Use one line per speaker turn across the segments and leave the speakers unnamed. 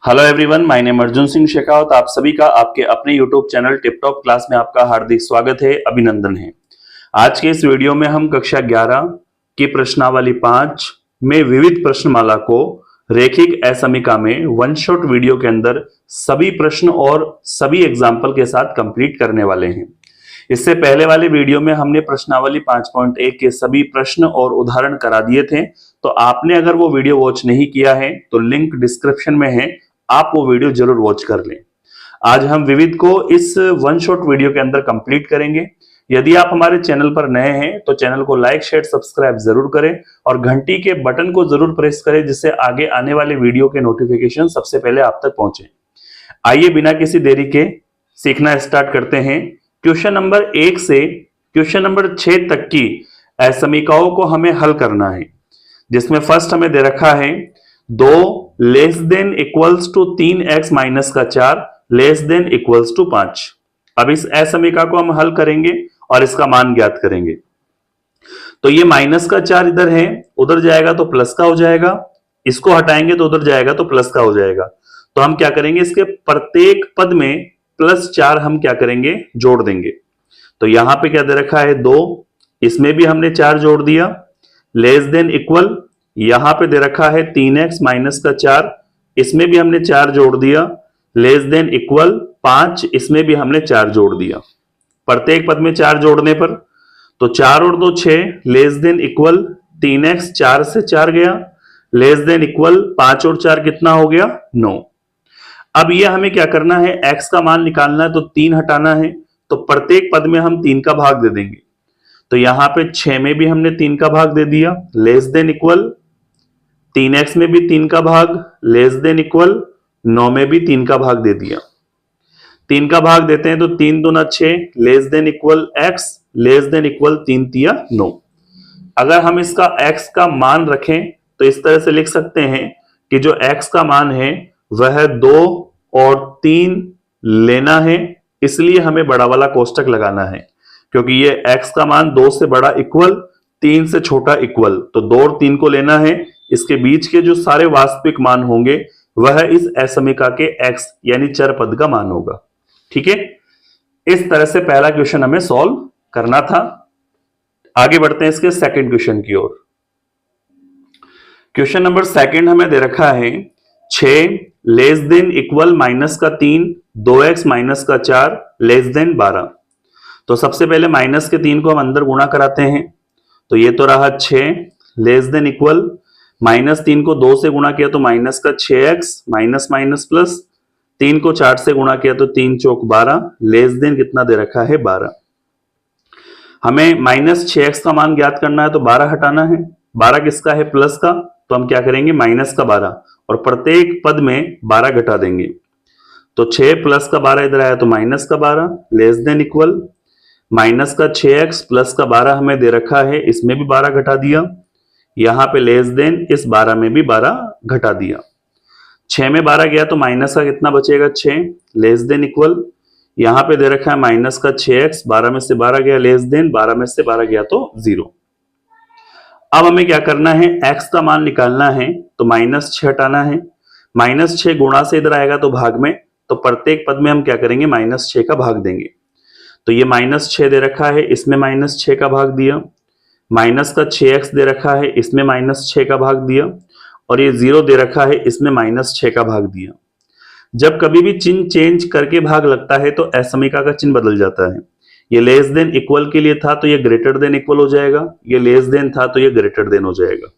Hello everyone, my name Arjun Singh Shekhawat. आप सभी का आपके अपने YouTube channel tip top class में आपका हार्दिक स्वागत है, अभिनंदन है। आज के इस वीडियो में हम कक्षा 11 की प्रश्नावली 5 में विविध प्रश्नमाला को रैखिक असमीका में वन शॉट वीडियो के अंदर सभी प्रश्न और सभी एग्जाम्पल के साथ कंप्लीट करने वाले हैं। इससे पहले वाले वीडियो में हमने प्रश्नावली 5.1 के सभी प्रश्न और उदाहरण करा दिए थे, तो आपने अगर वो वीडियो वॉच नहीं किया है तो लिंक डिस्क्रिप्शन में है, आप वो वीडियो जरूर वॉच कर लें। आज हम विविध को इस वन शॉट वीडियो के अंदर कंप्लीट करेंगे। यदि आप हमारे चैनल पर नए हैं तो चैनल को लाइक शेयर सब्सक्राइब जरूर करें और घंटी के बटन को जरूर प्रेस करें, जिससे आगे आने वाले वीडियो के नोटिफिकेशन सबसे पहले आप तक पहुंचे। आइए बिना किसी देरी के सीखना स्टार्ट करते हैं। क्वेश्चन नंबर 1 से क्वेश्चन नंबर 6 तक की असमीकाओं को हमें हल करना है, जिसमें फर्स्ट हमें दे रखा है 2 less than equals to 3x minus का 4 लेस देन इक्वल्स टू 5। अब इस असमीका को हम हल करेंगे और इसका मान ज्ञात करेंगे। तो ये माइनस का 4 इधर है, उधर जाएगा तो प्लस का हो जाएगा, इसको हटाएंगे तो उधर जाएगा तो प्लस का हो जाएगा। तो हम क्या करेंगे, इसके प्रत्येक पद में +4 हम क्या करेंगे, जोड़ देंगे। तो यहां पे क्या दे रखा है 2, इसमें भी हमने 4 जोड़ दिया, लेस देन इक्वल यहां पे दे रखा है 3x माइनस का 4, इसमें भी हमने 4 जोड़ दिया, लेस देन इक्वल 5, इसमें भी हमने 4 जोड़ दिया। प्रत्येक पद में 4 जोड़ने पर तो 4 और 2 6, लेस देन इक्वल 3x 4 से 4 गया, लेस देन इक्वल 5 और 4 कितना हो गया 9। अब ये हमें क्या करना है, x का मान निकालना है तो 3 हटाना है, तो प्रत्येक पद में हम 3 का भाग दे देंगे। तो यहां पे 6 में भी हमने 3 का भाग दे दिया, लेस देन इक्वल 3x में भी 3 का भाग, लेस देन इक्वल 9 में भी 3 का भाग दे दिया। 3 का भाग देते हैं तो 3 दूना 6, less than equal x, less than equal 3 तिया 9। अगर हम इसका x का मान रखें तो इस तरह से लिख सकते हैं कि जो x का मान है वह 2 और 3 लेना है, इसलिए हमें बड़ा वाला कोष्टक लगाना है, क्योंकि ये x का मान 2 से बड़ा इक्वल 3 से छोटा इक्वल, तो 2 और 3 को लेना है। इसके बीच के जो सारे वास्तविक मान होंगे वह इस असमीका के x यानी चर पद का मान होगा। ठीक है, इस तरह से पहला क्वेश्चन हमें सॉल्व करना था। आगे बढ़ते हैं इसके सेकंड क्वेश्चन की ओर। क्वेश्चन नंबर 2 हमें दे रखा है 6 लेस देन इक्वल माइनस का 3 2x माइनस का 4 लेस देन 12। तो सबसे पहले माइनस के 3 को हम अंदर गुणा कराते हैं, तो ये तो रहा 6 लेस देन इक्वल -3 को 2 से गुणा किया तो माइनस का 6x माइनस माइनस प्लस 3 को 4 से गुणा किया तो 3 चौक 12 लेस देन कितना दे रखा है 12। हमें -6x का मान ज्ञात करना है तो 12 हटाना है। 12 किसका है, प्लस का, तो हम क्या करेंगे माइनस का 12 और प्रत्येक पद में 12 घटा देंगे। तो 6 प्लस का 12 इधर आया तो माइनस का 12 लेस देन इक्वल माइनस का 6x प्लस का 12 हमें दे रखा है, इसमें भी 12 घटा दिया, यहां पे लेस देन इस 12 में भी 12 घटा दिया। 6 में 12 गया तो माइनस का कितना बचेगा 6 लेस देन इक्वल यहां पे दे रखा है माइनस का 6x, 12 में से 12 गया लेस देन 12 में से 12 गया तो 0। अब हमें क्या करना है, x का मान निकालना है तो -6 हटाना है। -6 गुणा से इधर आएगा तो भाग में, तो प्रत्येक पद में हम क्या करेंगे -6 का भाग देंगे। तो ये -6 दे रखा है, इसमें -6 का भाग दिया, माइनस का 6x दे रखा है, इसमें -6 का भाग दिया, और ये 0 दे रखा है, इसमें -6 का भाग दिया। जब कभी भी चिन्ह चेंज करके भाग लगता है तो असमीका का चिन्ह बदल जाता है। ये लेस देन इक्वल के लिए था तो ये ग्रेटर देन इक्वल हो जाएगा, ये लेस देन था तो ये ग्रेटर देन हो जाएगा।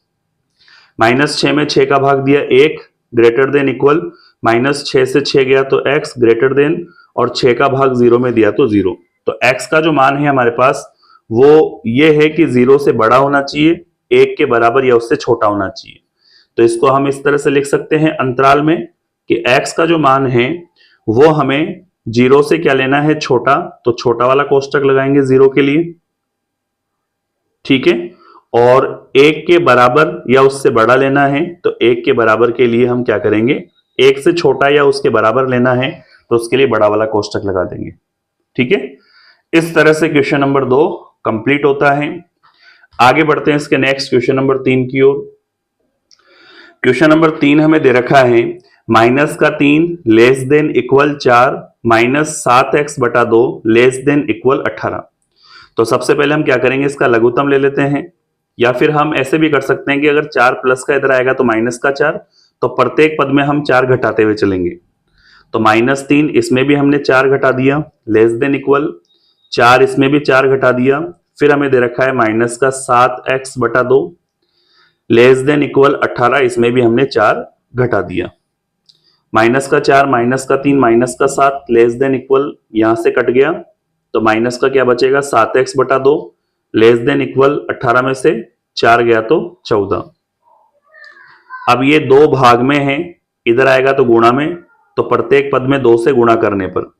-6 में 6 का भाग दिया 1 ग्रेटर देन इक्वल, -6 से 6 गया तो x ग्रेटर देन, और 6 का भाग 0 में दिया तो 0। तो x का जो मान है हमारे पास वो ये है कि 0 से बड़ा होना चाहिए, 1 के बराबर या उससे छोटा होना चाहिए। तो इसको हम इस तरह से लिख सकते हैं अंतराल में कि x का जो मान है वो हमें 0 से क्या लेना है, छोटा, तो छोटा वाला कोष्टक लगाएंगे 0 के लिए। ठीक है, और 1 के बराबर या उससे बड़ा लेना है तो 1 के बराबर के लिए हम क्या करेंगे, 1 से छोटा या उसके बराबर लेना है तो उसके लिए बड़ा वाला कोष्टक लगा देंगे। ठीक है, इस तरह से क्वेश्चन नंबर 2 कंप्लीट होता है। आगे बढ़ते हैं इसके नेक्स्ट क्वेश्चन नंबर 3 की ओर। क्वेश्चन नंबर 3 हमें दे रखा है माइनस का 3 less than equal 4 minus 7x/2 less than equal 18। तो सबसे पहले हम क्या करेंगे, इसका लघुत्तम ले लेते हैं, या फिर हम ऐसे भी कर सकते हैं कि अगर 4 प्लस का इधर आएगा तो माइनस का 4, तो प्रत्येक पद में हम 4 घटाते हुए चलेंगे। तो -3 इसमें भी हमने 4 घटा दिया, लेस देन इक्वल 4 इसमें भी 4 घटा दिया, फिर हमें दे रखा है माइनस का 7x/2 लेस देन इक्वल 18, इसमें भी हमने 4 घटा दिया। माइनस का 4 माइनस का 3 माइनस का 7 लेस देन इक्वल यहां से कट गया, तो माइनस का क्या बचेगा 7x/2 लेस देन इक्वल 18 में से 4 गया तो 14। अब ये दो भाग में है, इधर आएगा तो गुणा में, तो प्रत्येक पद में 2 से गुणा करने पर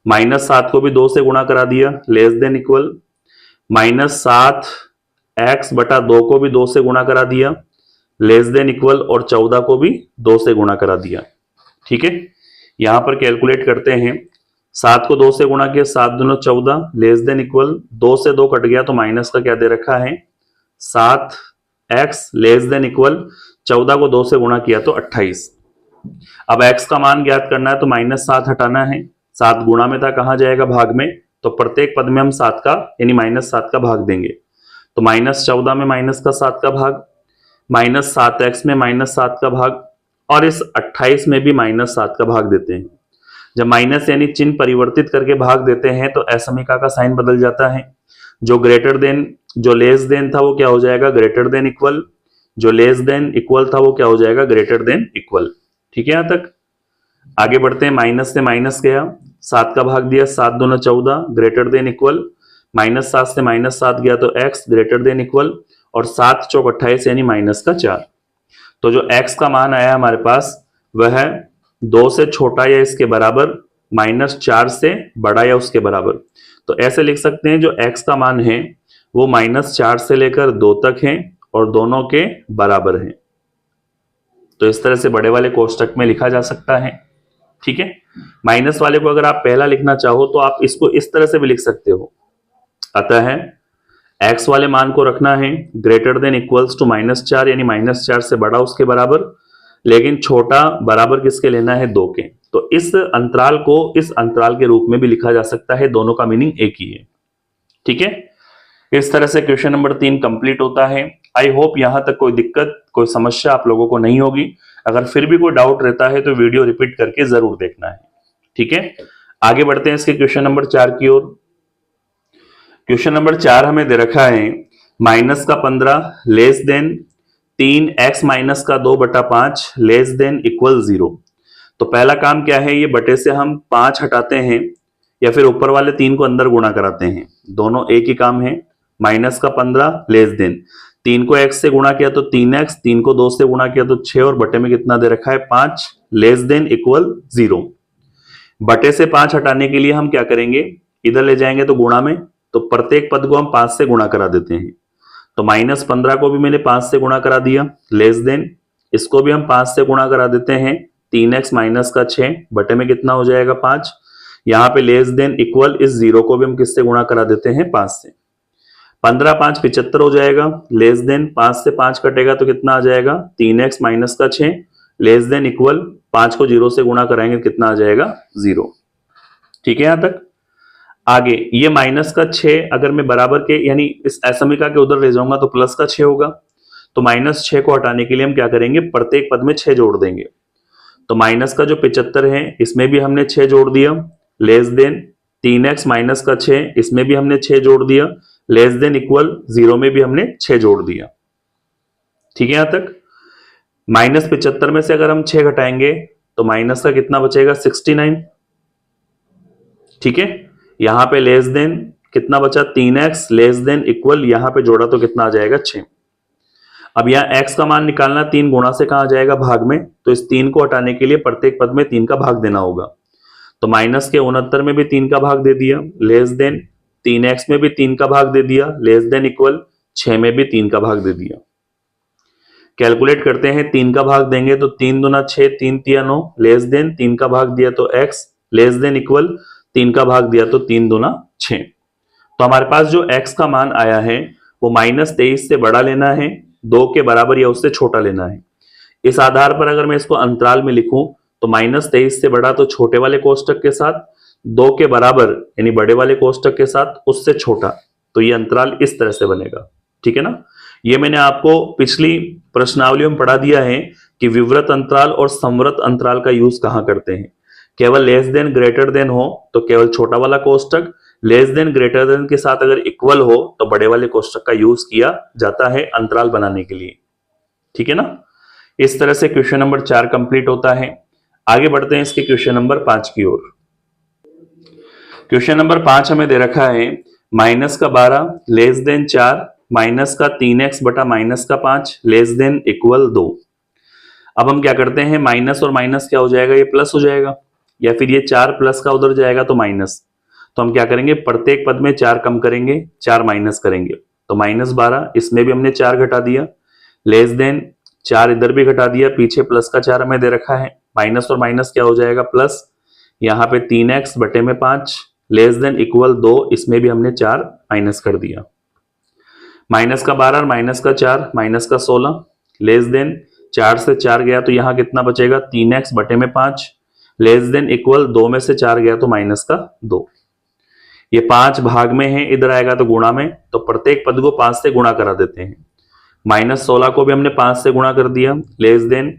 -7 को भी 2 से गुणा करा दिया, लेस देन इक्वल -7x/2 को भी 2 से गुणा करा दिया, लेस देन इक्वल, और 14 को भी 2 से गुणा करा दिया। ठीक है, यहां पर कैलकुलेट करते हैं। 7 को 2 से गुणा किया, 7 दूना 14 लेस देन इक्वल 2 से 2 कट गया, तो माइनस का क्या दे रखा है 7x लेस देन इक्वल 14 को 2 से गुणा किया तो 28। अब x का मान ज्ञात करना है तो -7 हटाना है, 7 गुणा में था, कहां जाएगा भाग में, तो प्रत्येक पद में हम 7 का यानी -7 का भाग देंगे। तो -14 में माइनस का 7 का भाग, -7x में -7 का भाग, और इस 28 में भी -7 का भाग देते हैं। जब माइनस यानी चिन्ह परिवर्तित करके भाग देते हैं तो असमीका का साइन बदल जाता है। जो ग्रेटर देन, जो लेस देन था वो क्या हो जाएगा ग्रेटर देन इक्वल, जो लेस देन इक्वल था वो क्या हो जाएगा ग्रेटर देन इक्वल। ठीक है, यहां तक आगे बढ़ते हैं। माइनस से माइनस गया, 7 का भाग दिया, 7 दूना 14 ग्रेटर देन इक्वल, -7 से -7 गया तो x ग्रेटर देन इक्वल, और 7 चौक 28 यानी -4। तो जो x का मान आया हमारे पास वह है 2 से छोटा या इसके बराबर, -4 से बड़ा या उसके बराबर। तो ऐसे लिख सकते हैं जो x का मान है वो -4 से लेकर 2 तक है और दोनों के बराबर है। तो इस तरह से बड़े वाले कोष्टक में लिखा जा सकता है। ठीक है, माइनस वाले को अगर आप पहला लिखना चाहो तो आप इसको इस तरह से भी लिख सकते हो। अतः x वाले मान को रखना है ग्रेटर देन इक्वल्स टू -4 यानी -4 से बड़ा उसके बराबर, लेकिन छोटा बराबर किसके लेना है 2 के। तो इस अंतराल को इस अंतराल के रूप में भी लिखा जा सकता है, दोनों का मीनिंग एक ही है। ठीक है, इस तरह से क्वेश्चन नंबर 3 कंप्लीट होता है। आई होप यहां तक कोई दिक्कत, कोई समस्या आप लोगों को नहीं होगी। अगर फिर भी कोई डाउट रहता है तो वीडियो रिपीट करके जरूर देखना है। ठीक है, आगे बढ़ते हैं इसके क्वेश्चन नंबर 4 की ओर। क्वेश्चन नंबर 4 हमें दे रखा है -15 लेस देन 3x माइनस का 2/5 लेस देन इक्वल 0। तो पहला काम क्या है, ये बटे से हम 5 हटाते हैं या फिर ऊपर वाले 3 को अंदर गुणा कराते हैं, दोनों एक ही काम है। -15 लेस देन 3 को x से गुणा किया तो 3x, 3 को 2 से गुणा किया तो 6, और बटे में कितना दे रखा है 5 लेस देन इक्वल 0। बटे से 5 हटाने के लिए हम क्या करेंगे, इधर ले जाएंगे तो गुणा में, तो प्रत्येक पद को हम 5 से गुणा करा देते हैं। तो -15 को भी मैंने 5 से गुणा करा दिया, लेस देन इसको भी हम 5 से गुणा करा देते हैं, 3x माइनस का 6 बटे में कितना हो जाएगा 5। यहां पे लेस देन इक्वल इस 0 को भी हम किससे गुणा करा देते हैं 5 से। 15 5 75 हो जाएगा, लेस देन 5 से 5 कटेगा तो कितना आ जाएगा 3x माइनस का 6 लेस देन इक्वल 5 को 0 से गुणा कराएंगे कितना आ जाएगा 0। ठीक है, यहां तक आगे ये माइनस का 6 अगर मैं बराबर के यानी इस असमीका के उधर ले जाऊंगा तो प्लस का 6 होगा। तो -6 को हटाने के लिए हम क्या करेंगे, प्रत्येक पद में 6 जोड़ देंगे। तो माइनस का जो 75 है इसमें भी हमने 6 जोड़ दिया, लेस देन 3x माइनस का 6 इसमें भी हमने 6 जोड़ दिया, लेस देन इक्वल 0 में भी हमने 6 जोड़ दिया। ठीक है, यहां तक -75 में से अगर हम 6 घटाएंगे तो माइनस का कितना बचेगा 69। ठीक है, यहां पे लेस देन कितना बचा 3x लेस देन इक्वल, यहां पे जोड़ा तो कितना आ जाएगा 6। अब यहां x का मान निकालना, 3 गुणा से कहां जाएगा भाग में, तो इस 3 को हटाने के लिए प्रत्येक पद में 3 का भाग देना होगा। तो माइनस के 69 में भी 3 का भाग दे दिया, लेस देन 3x में भी 3 का भाग दे दिया, लेस देन इक्वल 6 में भी 3 का भाग दे दिया। कैलकुलेट करते हैं, 3 का भाग देंगे तो 3 दूना 6 3 तिया 9, लेस देन 3 का भाग दिया तो x लेस देन इक्वल 3 का भाग दिया तो 3 दूना 6। तो हमारे पास जो x का मान आया है वो -23 से बड़ा लेना है, 2 के बराबर या उससे छोटा लेना है। इस आधार पर अगर मैं इसको अंतराल में लिखूं तो -23 से बड़ा तो छोटे वाले कोष्टक के साथ, 2 के बराबर यानी बड़े वाले कोष्टक के साथ उससे छोटा, तो ये अंतराल इस तरह से बनेगा। ठीक है ना। ये मैंने आपको पिछली प्रश्नावली में पढ़ा दिया है कि विवृत अंतराल और संवृत अंतराल का यूज कहां करते हैं। केवल लेस देन ग्रेटर देन हो तो केवल छोटा वाला कोष्टक, लेस देन ग्रेटर देन के साथ अगर इक्वल हो तो बड़े वाले कोष्टक का यूज किया जाता है अंतराल बनाने के लिए। ठीक है ना। इस तरह से क्वेश्चन नंबर 4 कंप्लीट होता है। आगे बढ़ते हैं इसके क्वेश्चन नंबर 5 की ओर। क्वेश्चन नंबर 5 हमें दे रखा है -12 लेस देन 4 -3x बटा -5 लेस देन इक्वल 2। अब हम क्या करते हैं, माइनस और माइनस क्या हो जाएगा, ये प्लस हो जाएगा, या फिर ये 4 प्लस का उधर जाएगा तो माइनस। तो हम क्या करेंगे, प्रत्येक पद में 4 कम करेंगे, 4 माइनस करेंगे, तो -12 इसमें भी हमने 4 घटा दिया, लेस देन 4 इधर भी घटा दिया, पीछे प्लस का 4 हमें दे रखा है, माइनस और माइनस क्या हो जाएगा प्लस, यहाँ पे 3x बटे में 5 लेस देन इक्वल 2, इसमें भी हमने 4 माइनस कर दिया, माइनस का 12 माइनस का 4 माइनस का 16 लेस देन 4 से 4 गया तो यहाँ कितना बचेगा 3x बटे में 5 लेस देन इक्वल 2 में से 4 गया तो माइनस का 2। ये 5 भाग में है, इधर आएगा तो गुणा में, तो प्रत्येक पद को 5 से गुणा करा देते हैं। -16 को भी हमने 5 से गुणा कर दिया, लेस देन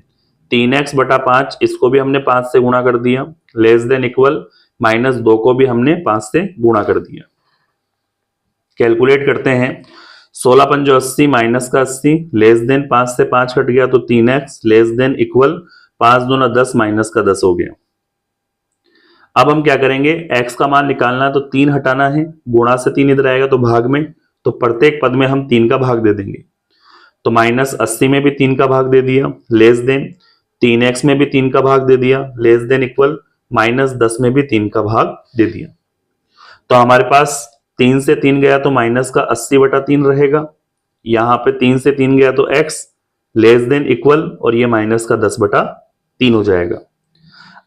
3x बटा 5 इसको भी हमने 5 से गुणा कर दिया, लेस देन इक्वल -2 को भी हमने 5 से गुणा कर दिया। कैलकुलेट करते हैं, 16 पंजो 80 माइनस का 80 लेस देन 5 से 5 कट गया तो 3x लेस देन इक्वल 5 दूना 10 माइनस का 10 हो गया। अब हम क्या करेंगे, x का मान निकालना है तो 3 हटाना है, गुणा से 3 इधर आएगा तो भाग में, तो प्रत्येक पद में हम 3 का भाग दे देंगे, तो -80 में भी 3 का भाग दे दिया, लेस देन 3x में भी 3 का भाग दे दिया, लेस देन इक्वल -10 में भी 3 का भाग दे दिया। तो हमारे पास 3 से 3 गया तो माइनस का 80 बटा 3 रहेगा, यहां पे 3 से 3 गया तो x लेस देन इक्वल और ये माइनस का 10 बटा 3 हो जाएगा।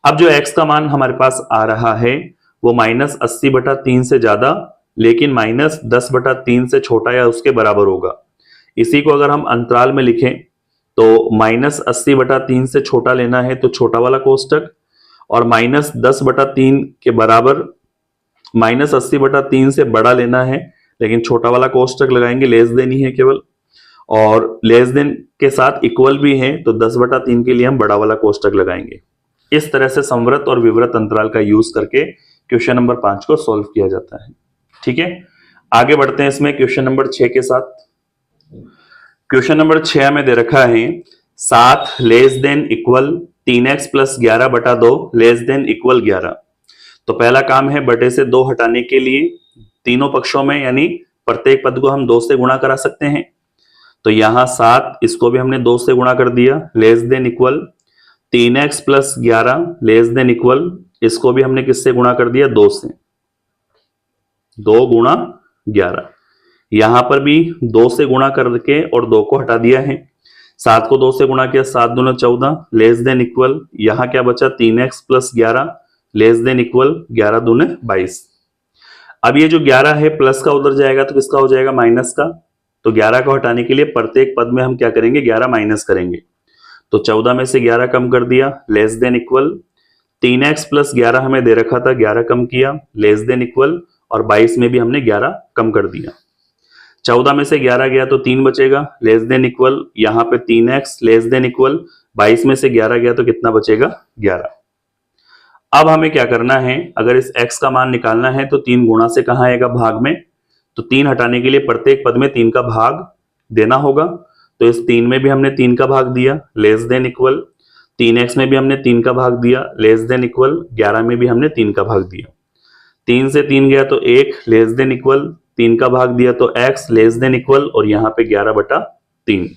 अब जो x का मान हमारे पास आ रहा है वो -80 बटा 3 से ज्यादा लेकिन -10 बटा 3 से छोटा या उसके बराबर होगा। इसी को अगर हम अंतराल में लिखें तो -80 बटा 3 से छोटा लेना है तो छोटा वाला कोष्टक, और -10 बटा 3 के बराबर -80 बटा 3 से बड़ा लेना है लेकिन छोटा वाला कोष्टक लगाएंगे, लेस देन ही है केवल, और लेस देन के साथ इक्वल भी है तो 10 बटा 3 के लिए हम बड़ा वाला कोष्टक लगाएंगे। इस तरह से संवृत और विवृत अंतराल का यूज करके क्वेश्चन नंबर 5 को सॉल्व किया जाता है। ठीक है, आगे बढ़ते हैं इसमें क्वेश्चन नंबर 6 के साथ। क्वेश्चन नंबर 6 में दे रखा है 7 less than equal 3x plus 11 बटा 2 लेस देन इक्वल 11। तो पहला काम है बटे से 2 हटाने के लिए तीनों पक्षों में, यानी प्रत्येक पद को हम 2 से गुणा करा सकते हैं, तो यहां 7 इसको भी हमने 2 से गुणा कर दिया, less than equal 3x plus 11 less than equal, इसको भी हमने किससे गुणा कर दिया 2 से, 2 गुणा 11, यहां पर भी 2 से गुणा करके और 2 को हटा दिया है, 7 को 2 से गुणा किया 7 दूना 14 लेस देन इक्वल, यहां क्या बचा 3x plus 11 less than equal 11 दूने 22। अब ये जो 11 है प्लस का उधर जाएगा तो किसका हो जाएगा माइनस का, तो 11 को हटाने के लिए प्रत्येक पद में हम क्या करेंगे 11 माइनस करेंगे, तो 14 में से 11 कम कर दिया, less than equal 3x plus 11 हमें दे रखा था 11 कम किया, लेस देन इक्वल, और 22 में भी हमने 11 कम कर दिया, 14 में से 11 गया तो 3 बचेगा, लेस देन इक्वल, यहाँ पे 3x लेस देन इक्वल, 22 में से 11 गया तो कितना बचेगा 11। अब हमें क्या करना है, अगर इस x का मान निकालना है तो 3 गुणा से कहां आएगा भाग में, तो 3 हटाने के लिए प्रत्येक पद में 3 का भाग देना होगा, तो इस 3 में भी हमने 3 का भाग दिया, लेस देन इक्वल 3x में भी हमने 3 का भाग दिया, लेस देन इक्वल 11 में भी हमने 3 का भाग दिया, 3 से 3 गया तो 1 लेस देन इक्वल, 3 का भाग दिया तो x लेस देन इक्वल, और यहाँ पे 11 बटा 3।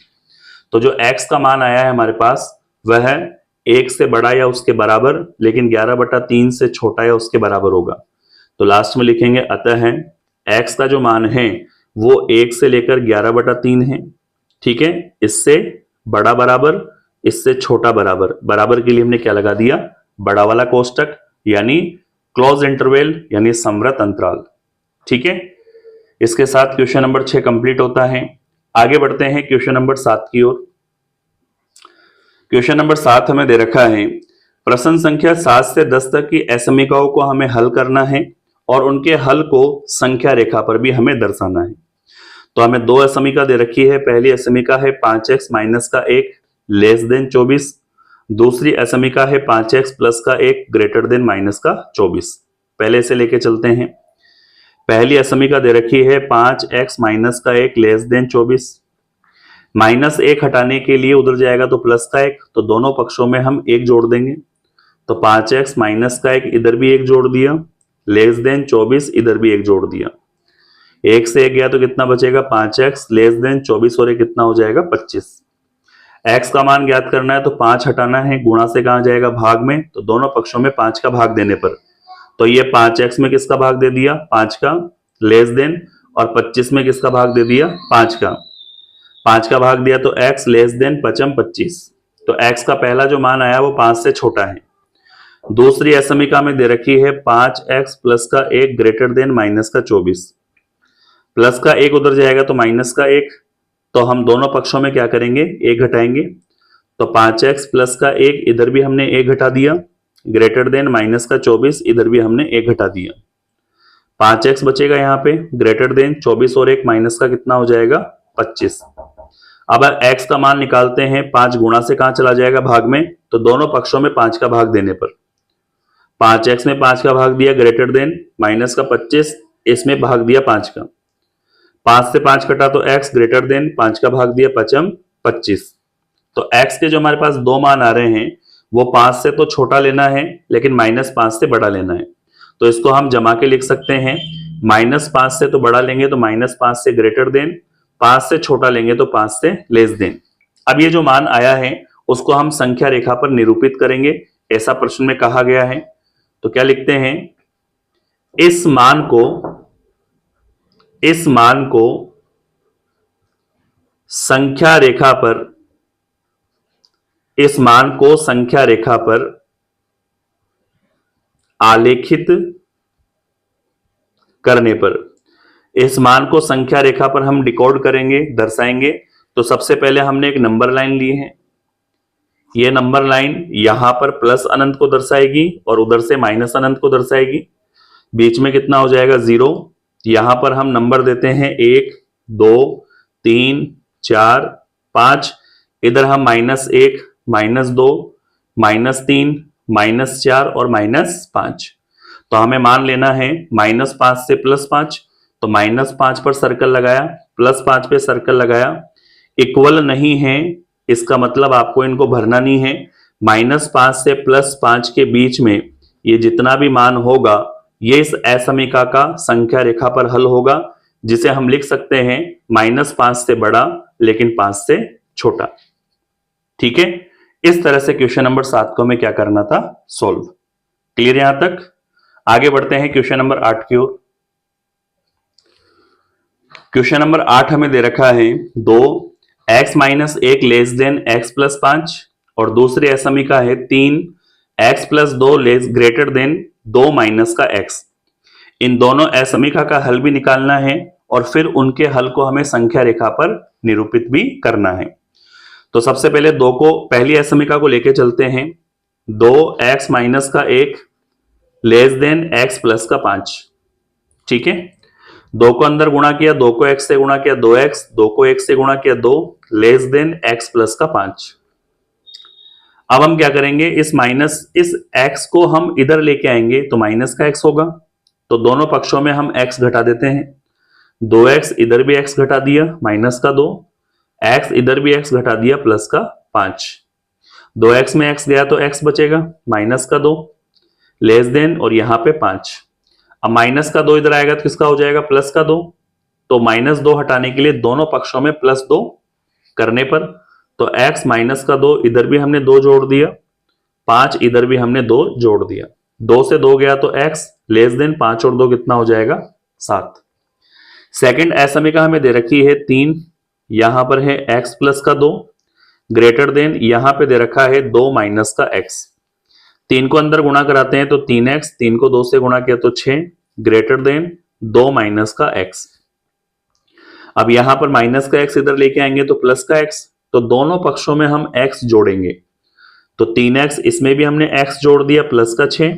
तो जो x का मान आया है हमारे पास वह है 1 से बड़ा या उसके बराबर लेकिन 11 बटा 3 से छोटा या उसके बराबर होगा, तो लास्ट में लिखेंगे अतः है x का जो मान है वो 1 से लेकर 11 बटा 3 है। ठीक है, इससे बड़ा बराबर इससे छोटा बराबर, बराबर के लिए हमने क्या लगा दिया बड़ा वाला कोष्टक, यानी क्लोज इंटरवल यानी संवृत अंतराल। ठीक है, इसके साथ क्वेश्चन नंबर 6 कंप्लीट होता है। आगे बढ़ते हैं क्वेश्चन नंबर 7 की ओर। क्वेश्चन नंबर 7 हमें दे रखा है प्रश्न संख्या 7 से 10 तक की असमीकाओं को हमें हल करना है और उनके हल को संख्या रेखा पर भी हमें दर्शाना है। तो हमें दो असमीका दे रखी है। पहली असमीका है 5x माइनस का 1 लेस देन 24। दूसरी असमीका है 5x प्लस का 1 ग्रेटर देन माइनस का 24। पहले से लेके चलते हैं। पहली असमीका दे रखी है 5x माइनस का 1 लेस देन 24। माइनस 1 हटाने के लिए उधर जाएगा तो प्लस का 1, तो दोनों पक्षों में हम 1 जोड़ देंगे। तो 5x माइनस का 1 इधर भी 1 जोड़ दिया, लेस देन 24 इधर भी 1 जोड़ दिया। 1 से 1 गया तो कितना बचेगा 5x लेस देन 24 और ये कितना हो जाएगा 25। x का मान ज्ञात करना है तो 5 हटाना है, गुणा से कहां जाएगा भाग में, तो दोनों पक्षों में 5 का भाग देने पर, तो ये 5x में किसका भाग दे दिया 5 का, लेस देन, और 25 में किसका भाग दे दिया 5 का। 5 का भाग दिया तो x लेस देन 25। तो x का पहला जो मान आया वो 5 से छोटा है। दूसरी असमीका में दे रखी है 5x प्लस का 1 ग्रेटर देन माइनस का 24। प्लस का 1 उधर जाएगा तो माइनस का 1, तो हम दोनों पक्षों में क्या करेंगे 1 घटाएंगे। तो 5x प्लस का 1 इधर भी हमने 1 घटा दिया, ग्रेटर देन माइनस का 24 इधर भी हमने 1 घटा दिया। 5x बचेगा यहाँ पे, ग्रेटर देन 24 और 1 माइनस का कितना हो जाएगा 25। अब x का मान निकालते हैं। 5 गुणा से कहां चला जाएगा भाग में, तो दोनों पक्षों में 5 का भाग देने पर 5x में 5 का भाग दिया ग्रेटर देन माइनस का 25, इसमें भाग दिया 5 का। 5 से 5 कटा तो x ग्रेटर देन 5 का भाग दिया 25। तो x के जो हमारे पास दो मान आ रहे हैं वो 5 से तो छोटा लेना है लेकिन -5 से बड़ा लेना है। तो इसको हम जमा के लिख सकते हैं। -5 से तो बड़ा लेंगे तो -5 से ग्रेटर देन, 5 से छोटा लेंगे तो 5 से लेस देन। अब ये जो मान आया है उसको हम संख्या रेखा पर निरूपित करेंगे, ऐसा प्रश्न में कहा गया है। तो क्या लिखते हैं, इस मान को संख्या रेखा पर, इस मान को संख्या रेखा पर आलेखित करने पर, इस मान को संख्या रेखा पर हम डिकोड करेंगे, दर्शाएंगे। तो सबसे पहले हमने एक नंबर लाइन ली है। ये नंबर लाइन यहां पर प्लस अनंत को दर्शाएगी और उधर से माइनस अनंत को दर्शाएगी। बीच में कितना हो जाएगा 0। यहां पर हम नंबर देते हैं 1 2 3 4 5। इधर हम -1 -2 -3 -4 और -5। तो हमें मान लेना है -5 से +5। तो -5 पर सर्कल लगाया, +5 पे सर्कल लगाया। इक्वल नहीं है इसका मतलब आपको इनको भरना नहीं है। -5 से +5 के बीच में ये जितना भी मान होगा ये इस असमीका का संख्या रेखा पर हल होगा, जिसे हम लिख सकते हैं -5 से बड़ा लेकिन 5 से छोटा। ठीक है, इस तरह से क्वेश्चन नंबर 7 को हमें क्या करना था, सोल्व। क्लियर यहां तक? आगे बढ़ते हैं क्वेश्चन नंबर 8 की ओर। क्वेश्चन नंबर 8 हमें दे रखा है 2x minus 1 less than x plus 5 और दूसरी असमीका है 3x plus 2 less greater than 2 minus का x। इन दोनों असमीका का हल भी निकालना है और फिर उनके हल को हमें संख्या रेखा पर निरूपित भी करना है। तो सबसे पहले पहली असमीका को लेके चलते हैं। 2x माइनस का 1 लेस देन x प्लस का 5। ठीक है, 2 को अंदर गुणा किया, 2 को x से गुणा किया 2x, 2 को 1 से गुणा किया 2 लेस देन x प्लस का 5। अब हम क्या करेंगे, इस x को हम इधर लेके आएंगे तो माइनस का x होगा। तो दोनों पक्षों में हम x घटा देते हैं। 2x इधर भी x घटा दिया माइनस का 2, x इधर भी x घटा दिया प्लस का 5। 2x में x गया तो x बचेगा माइनस का 2 लेस देन और यहां पे 5। अब माइनस का 2 इधर आएगा तो किसका हो जाएगा प्लस का 2। तो -2 हटाने के लिए दोनों पक्षों में +2 करने पर, तो x माइनस का 2 इधर भी हमने 2 जोड़ दिया, 5 इधर भी हमने 2 जोड़ दिया। 2 से 2 गया तो x लेस देन 5 और 2 कितना हो जाएगा 7। सेकंड असमीका हमें दे रखी है 3, यहां पर है x प्लस का 2 ग्रेटर देन, यहां पे दे रखा है 2 माइनस का x। 3 को अंदर गुणा कराते हैं तो 3x, 3 को 2 से गुणा किया तो 6 ग्रेटर देन 2 माइनस का x। अब यहां पर माइनस का x इधर लेके आएंगे तो प्लस का x, तो दोनों पक्षों में हम x जोड़ेंगे। तो 3x, इसमें भी हमने x जोड़ दिया प्लस का 6,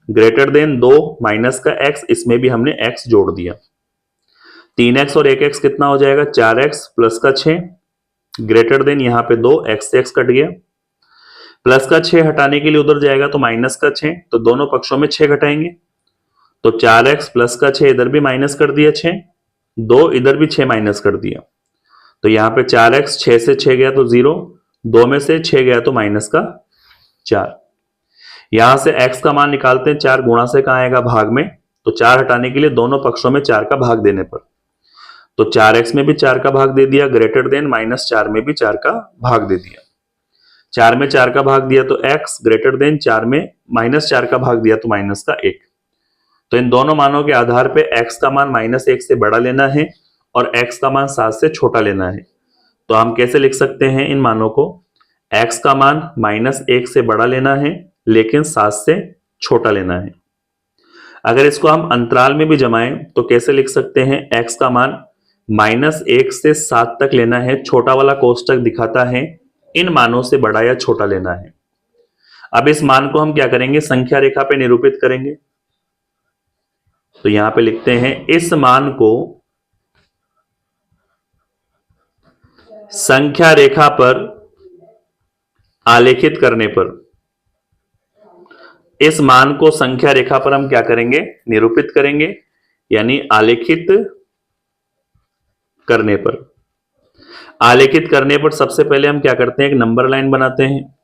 ग्रेटर देन 2 माइनस का x, इसमें भी हमने x जोड़ दिया। 3x और 1x कितना हो जाएगा, 4x प्लस का 6, ग्रेटर देन यहाँ पे 2, x से x कट गया, प्लस का 6 हटाने के लिए उधर जाएगा तो माइनस का 6, तो दोनों पक्षों में 6 घटाएंगे, तो 4x प्लस का 6 इधर भी माइनस कर दिया 6, 2 इधर भी 6 माइनस कर दिया, तो यहाँ पे 4x, 6 से 6 गया तो 0, 2 में से 6 गया तो माइनस का 4। यहां से x का मान निकालते हैं, 4 गुणा से कहां आएगा, भाग में, तो 4 हटाने के लिए दोनों पक्षों में 4 का भाग देने पर, तो 4x में भी 4 का भाग दे दिया, ग्रेटर देन -4 में भी 4 का भाग दे दिया। 4 में 4 का भाग दिया तो x, ग्रेटर देन 4 में -4 का भाग दिया तो माइनस का 1। तो इन दोनों मानों के आधार पे x का मान -1 से बड़ा लेना है और x का मान 7 से छोटा लेना है। तो हम कैसे लिख सकते हैं इन मानों को, x का मान -1 से बड़ा लेना है लेकिन 7 से छोटा लेना है। अगर इसको हम अंतराल में भी जमाएं तो कैसे लिख सकते हैं, x का मान -1 से 7 तक लेना है, छोटा वाला कोष्टक दिखाता है इन मानों से बड़ा या छोटा लेना है। अब इस मान को हम क्या करेंगे, संख्या रेखा पे निरूपित करेंगे। तो यहां पे लिखते हैं, इस मान को संख्या रेखा पर आलेखित करने पर, इस मान को संख्या रेखा पर हम क्या करेंगे, निरूपित करेंगे, यानी आलेखित करने पर। आलेखित करने पर सबसे पहले हम क्या करते हैं, एक नंबर लाइन बनाते हैं।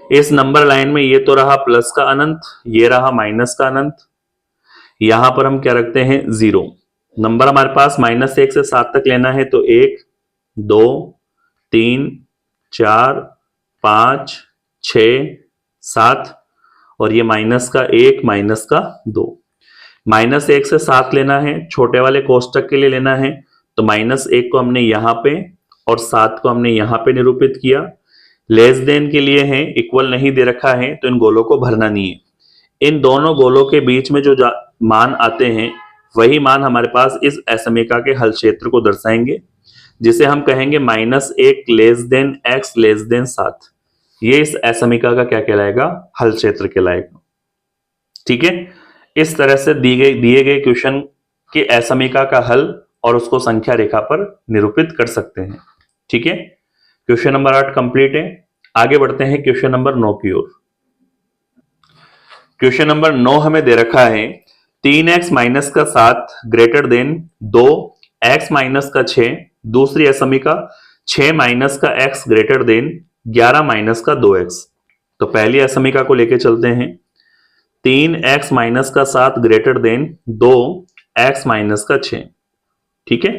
इस नंबर लाइन में ये तो रहा प्लस का अनंत, ये रहा माइनस का अनंत, यहां पर हम क्या रखते हैं, 0। नंबर हमारे पास -1 से 7 तक लेना है, तो 1 2 3 4 5 6 7, और ये माइनस का 1 माइनस का 2। -1 से 7 लेना है, छोटे वाले कोष्टक के लिए लेना है, तो -1 को हमने यहां पे और 7 को हमने यहां पे निरूपित किया। लेस देन के लिए है, इक्वल नहीं दे रखा है तो इन गोलों को भरना नहीं है। इन दोनों गोलों के बीच में जो मान आते हैं वही मान हमारे पास इस असमीका के हल क्षेत्र को दर्शाएंगे, जिसे हम कहेंगे -1 less than x less than 7। ये इस असमीका का क्या कहलाएगा, हल क्षेत्र कहलाएगा। ठीक है, इस तरह से दिए गए क्वेश्चन के असमीका का हल और उसको संख्या रेखा पर निरूपित कर सकते हैं। ठीक है, क्वेश्चन नंबर 8 कंप्लीट है। आगे बढ़ते हैं क्वेश्चन नंबर 9 की ओर। क्वेश्चन नंबर 9 हमें दे रखा है, 3x माइनस का 7 ग्रेटर देन 2x माइनस का 6, दूसरी असमीका 6 माइनस का x ग्रेटर देन 11 माइनस का 2x। तो पहली असमीका को लेके चलते हैं, 3x माइनस का 7 ग्रेटर देन 2x माइनस का 6। ठीक है,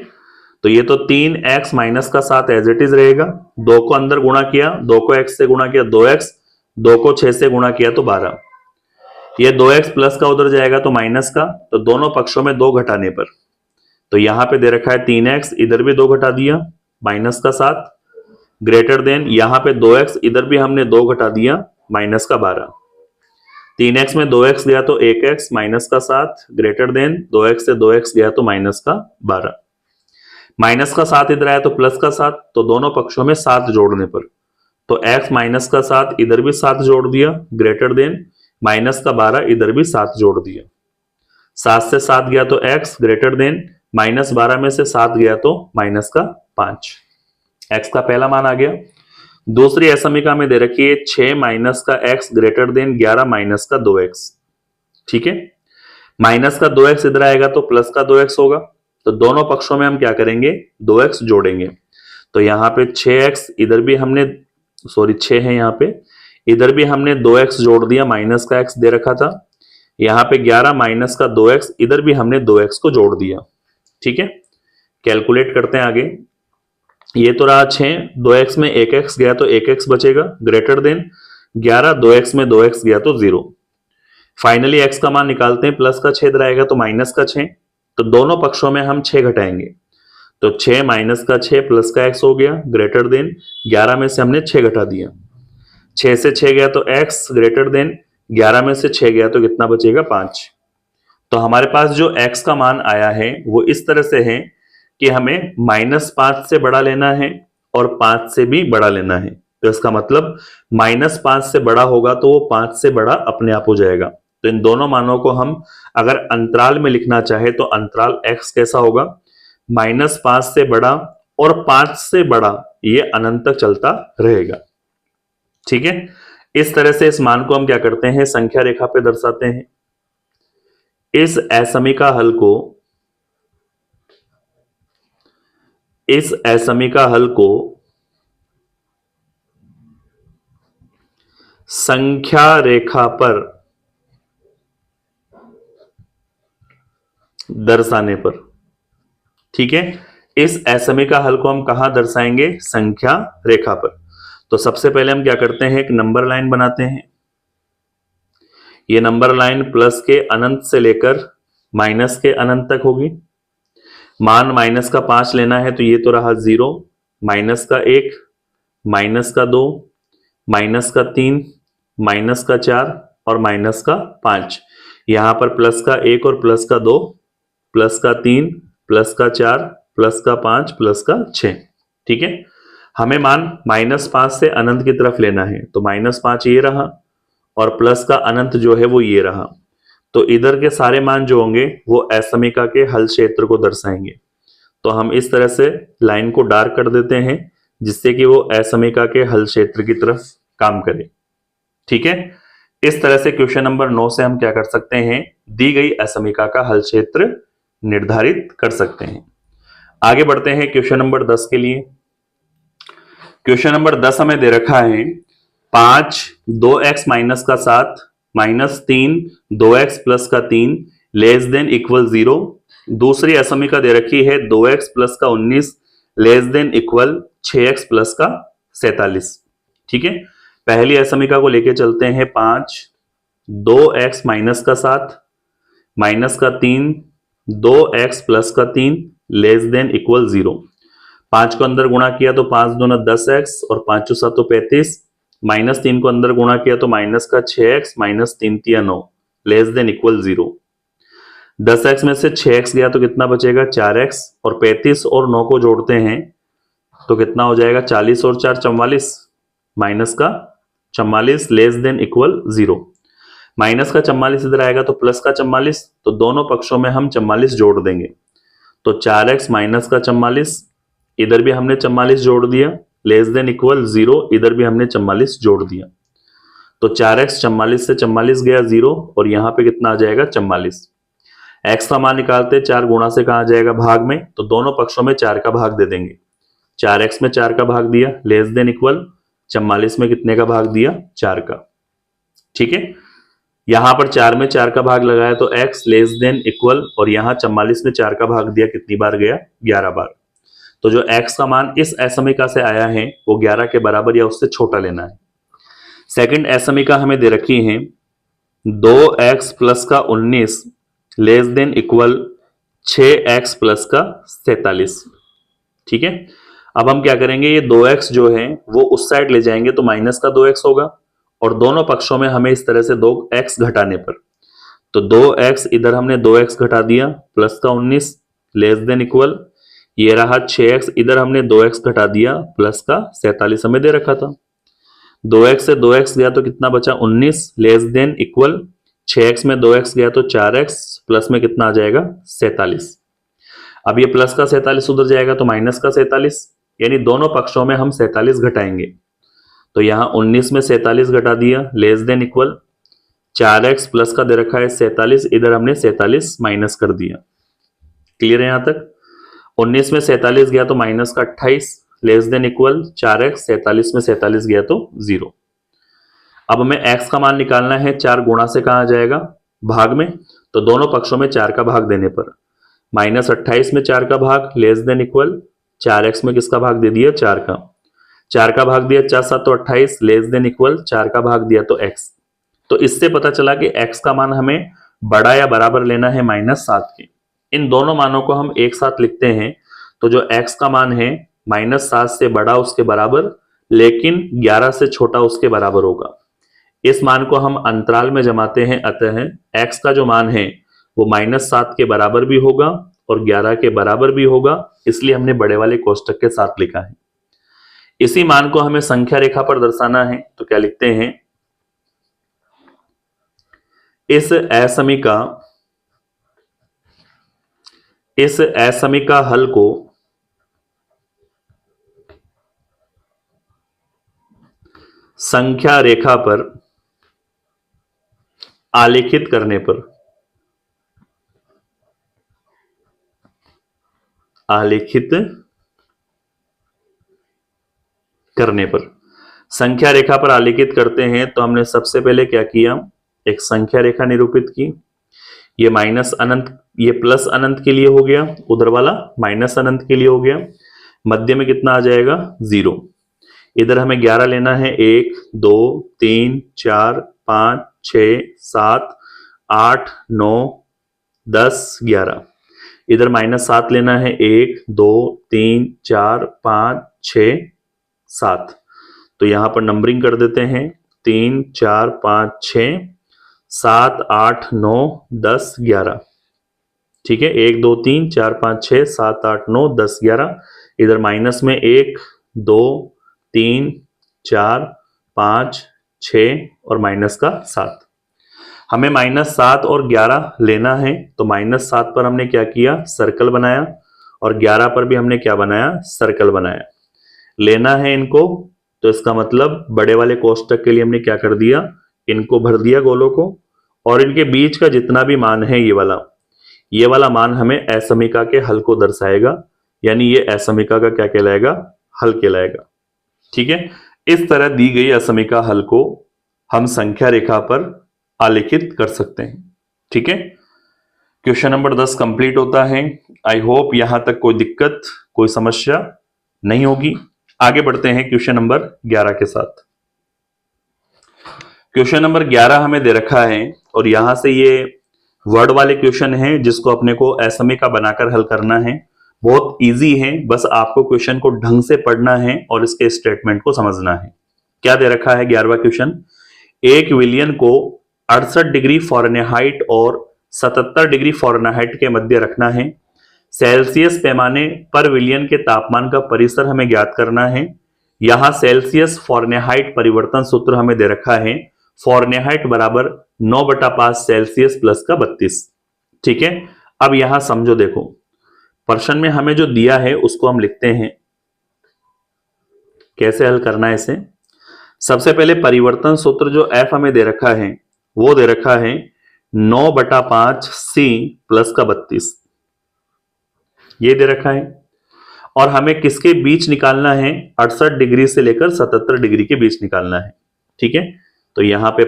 तो ये तो 3x माइनस का 7 एज इट इज रहेगा, 2 को अंदर गुणा किया, 2 को x से गुणा किया 2x, 2 को 6 से गुणा किया तो 12। ये 2x प्लस का उधर जाएगा तो माइनस का, तो दोनों पक्षों में 2 घटाने पर, तो यहां पे दे रखा है 3x, इधर भी 2 घटा दिया, माइनस का 7 ग्रेटर देन यहां पे 2x, इधर भी हमने 2 घटा दिया, माइनस का 12। 3x में 2x गया तो 1x, माइनस का 7 ग्रेटर देन 2x से 2x गया तो माइनस का 12। माइनस का 7 इधर आया तो प्लस का 7, तो दोनों पक्षों में 7 जोड़ने पर, तो x माइनस का 7 इधर भी 7 जोड़ दिया, ग्रेटर देन माइनस का 12 इधर भी 7 जोड़ दिया। 7 से 7 गया तो x, ग्रेटर देन -12 में से 7 गया तो माइनस का 5। x का पहला मान आ गया। दूसरी असमीका में दे रखी है 6 माइनस का x ग्रेटर देन 11 माइनस का 2x। ठीक है, माइनस का 2x इधर आएगा तो प्लस का 2x होगा, तो दोनों पक्षों में हम क्या करेंगे, 2x जोड़ेंगे। तो यहाँ पे 6x, इधर भी हमने 6 है, यहाँ पे इधर भी हमने 2x जोड़ दिया, माइनस का x दे रखा था, यहाँ पे 11 माइनस का 2x, इधर भी हमने 2x को जोड़ दिया। ठीक है, कैलकुलेट करते हैं आगे। ये तो रहा 6, 2x में 1x गया तो 1x बचेगा, ग्रेटर देन 11, 2x में 2x गया तो 0। फाइनली x का मान निकालते हैं, प्लस का 6 इधर आएगा तो माइनस का 6, तो दोनों पक्षों में हम 6 घटाएंगे, तो 6 माइनस का 6 प्लस का x हो गया, ग्रेटर देन 11 में से हमने 6 घटा दिया, 6 से 6 गया तो x, ग्रेटर देन 11 में से 6 गया तो कितना बचेगा, 5। तो हमारे पास जो x का मान आया है वो इस तरह से है कि हमें -5 से बड़ा लेना है और 5 से भी बड़ा लेना है। तो इसका मतलब -5 से बड़ा होगा तो वो 5 से बड़ा अपने आप हो जाएगा। तो इन दोनों मानों को हम अगर अंतराल में लिखना चाहे तो अंतराल x कैसा होगा, -5 से बड़ा और 5 से बड़ा, ये अनंत तक चलता रहेगा। ठीक है, इस तरह से इस मान को हम क्या करते हैं, संख्या रेखा पे दर्शाते हैं। इस असमीका हल को संख्या रेखा पर दर्शाने पर, ठीक है, इस असमीका हल को हम कहां दर्शाएंगे, संख्या रेखा पर। तो सबसे पहले हम क्या करते हैं, एक नंबर लाइन बनाते हैं। ये नंबर लाइन प्लस के अनंत से लेकर माइनस के अनंत तक होगी। मान माइनस का 5 लेना है तो ये तो रहा 0, माइनस का 1, माइनस का 2, माइनस का 3, माइनस का 4 और माइनस का 5। यहां पर प्लस का 1 और प्लस का 2, प्लस का 3, प्लस का 4, प्लस का 5, प्लस का 6। ठीक है, हमें मान -5 से अनंत की तरफ लेना है, तो -5 ये रहा और प्लस का अनंत जो है वो ये रहा। तो इधर के सारे मान जो होंगे वो असमीका के हल क्षेत्र को दर्शाएंगे। तो हम इस तरह से लाइन को डार्क कर देते हैं जिससे कि वो असमीका के हल क्षेत्र की तरफ काम करे। ठीक है, इस तरह से क्वेश्चन नंबर 9 से हम क्या कर सकते हैं, दी गई असमीका का हल क्षेत्र निर्धारित कर सकते हैं। आगे बढ़ते हैं क्वेश्चन नंबर 10 के लिए। क्वेश्चन नंबर 10 हमें दे रखा है 5 2x माइनस का 7 -3 2x प्लस का 3 लेस देन इक्वल 0। दूसरी असमीका दे रखी है 2x प्लस का 19 less than equal 6x plus का 47। ठीक है, पहली असमीका को लेके चलते हैं। 5 2x माइनस का 7 माइनस का 3 2x प्लस का 3 लेस देन इक्वल 0। 5 को अंदर गुणा किया तो 5 दूना 10x और 5 7 35, -3 को अंदर गुणा किया तो माइनस का 6x -3 3 9 less than equal 0। 10x में से 6x गया तो कितना बचेगा 4x, और 35 और 9 को जोड़ते हैं तो कितना हो जाएगा 40 और 4 44, माइनस का 44 लेस देन इक्वल 0। माइनस का 44 इधर आएगा तो प्लस का 44, तो दोनों पक्षों में हम 44 जोड़ देंगे। तो 4x माइनस का 44, इधर भी हमने 44 जोड़ दिया, लेस देन इक्वल 0, इधर भी हमने 44 जोड़ दिया। तो 4x 44 से 44 गया 0 और यहां पे कितना आ जाएगा 44। x का मान निकालते, 4 गुणा से कहा जाएगा भाग में, तो दोनों पक्षों में 4 का भाग दे देंगे। 4x में 4 का भाग दिया लेस देन इक्वल 44 में कितने का भाग दिया 4 का। ठीक है, यहां पर 4 में 4 का भाग लगाया तो x लेस देन इक्वल, और यहां 44 में 4 का भाग दिया कितनी बार गया 11 बार। तो जो x का मान इस असमीका से आया है वो 11 के बराबर या उससे छोटा लेना है। सेकंड असमीका हमें दे रखी है 2x प्लस का 19 less than equal 6x plus का 47। ठीक है, अब हम क्या करेंगे, ये 2x जो है वो उस साइड ले जाएंगे तो माइनस का 2x होगा, और दोनों पक्षों में हमें इस तरह से 2x घटाने पर, तो 2x इधर हमने 2x घटा दिया प्लस का 19 लेस देन इक्वल, ये रहा 6x, इधर हमने 2x घटा दिया प्लस का 47 हमें दे रखा था। 2x से 2x गया तो कितना बचा 19 लेस देन इक्वल 6x में 2x गया तो 4x प्लस में कितना आ जाएगा 47। अब ये प्लस का 47 उधर जाएगा तो माइनस का 47, यानी दोनों पक्षों में हम 47 घटाएंगे। तो यहां 19 में 47 घटा दिया less than equal 4x plus का दे रखा है 47, इधर हमने 47 माइनस कर दिया। क्लियर है यहां तक। 19 में 47 गया तो माइनस का 28 लेस देन इक्वल 4x, 47 में 47 गया तो 0। अब हमें x का मान निकालना है, 4 गुणा से कहा जाएगा भाग में, तो दोनों पक्षों में 4 का भाग देने पर -28 में 4 का भाग लेस देन इक्वल 4x में किसका भाग दे दिया 4 का। 4 का भाग दिया 4 7 तो 28 लेस देन इक्वल 4 का भाग दिया तो x। तो इससे पता चला कि x का मान हमें बड़ा या बराबर लेना है -7 के। इन दोनों मानों को हम एक साथ लिखते हैं तो जो x का मान है -7 से बड़ा उसके बराबर, लेकिन 11 से छोटा उसके बराबर होगा। इस मान को हम अंतराल में जमाते हैं, अतः x का जो मान है वो -7 के बराबर भी होगा और 11 के बराबर भी होगा, इसलिए हमने बड़े वाले कोष्टक के साथ लिखा है। इसी मान को हमें संख्या रेखा पर दर्शाना है, तो क्या लिखते हैं, इस असमीका हल को संख्या रेखा पर आलेखित करने पर संख्या रेखा पर आलेखित करते हैं, तो हमने सबसे पहले क्या किया, एक संख्या रेखा निरूपित की। ये माइनस अनंत, ये प्लस अनंत के लिए हो गया, उधर वाला माइनस अनंत के लिए हो गया। मध्य में कितना आ जाएगा, 0। इधर हमें 11 लेना है, 1 2 3 4 5 6 7 8 9 10 11। इधर -7 लेना है, 1 2 3 4 5 6 7। तो यहां पर नंबरिंग कर देते हैं, 3 4 5 6 7 8 9 10 11। ठीक है, 1 2 3 4 5 6 7 8 9 10 11। इधर माइनस में 1 2 3 4 5 6 और माइनस का 7। हमें -7 और 11 लेना है, तो -7 पर हमने क्या किया, सर्कल बनाया, और 11 पर भी हमने क्या बनाया, सर्कल बनाया। लेना है इनको, तो इसका मतलब बड़े वाले कोष्टक के लिए हमने क्या कर दिया, इनको भर दिया गोलों को, और इनके बीच का जितना भी मान है ये वाला मान हमें असमीका के हल को दर्शाएगा, यानी ये असमीका का क्या कहलाएगा, हल कहलाएगा। ठीक है, इस तरह दी गई असमीका हल को हम संख्या रेखा पर आलेखित कर सकते हैं। ठीक है, क्वेश्चन नंबर 10 कंप्लीट होता है। आई होप यहां तक कोई दिक्कत, कोई समस्या नहीं होगी। आगे बढ़ते हैं क्वेश्चन नंबर 11 के साथ। क्वेश्चन नंबर 11 हमें दे रखा है, और यहां से ये वर्ड वाले क्वेश्चन है जिसको अपने को असमीका बनाकर हल करना है। बहुत इजी है, बस आपको क्वेश्चन को ढंग से पढ़ना है और इसके स्टेटमेंट को समझना है। क्या दे रखा है 11वां क्वेश्चन, एक विलियन को 68 डिग्री फ़ारेनहाइट और 77 डिग्री फ़ारेनहाइट के मध्य रखना है। सेल्सियस पैमाने पर विलियन के तापमान का परिसर हमें ज्ञात करना है। यहां सेल्सियस फ़ारेनहाइट परिवर्तन सूत्र हमें दे रखा है, फ़ारेनहाइट बराबर 9/5 सेल्सियस प्लस का 32। ठीक है, अब यहां समझो, देखो प्रश्न में हमें जो दिया है उसको हम लिखते हैं, कैसे हल करना है इसे। सबसे पहले परिवर्तन सूत्र जो F हमें दे रखा है वो दे रखा है 9/5 C प्लस का 32, ये दे रखा है। और हमें किसके बीच निकालना है, 68 डिग्री से लेकर 77 डिग्री के बीच निकालना है। ठीक है, तो यहां पे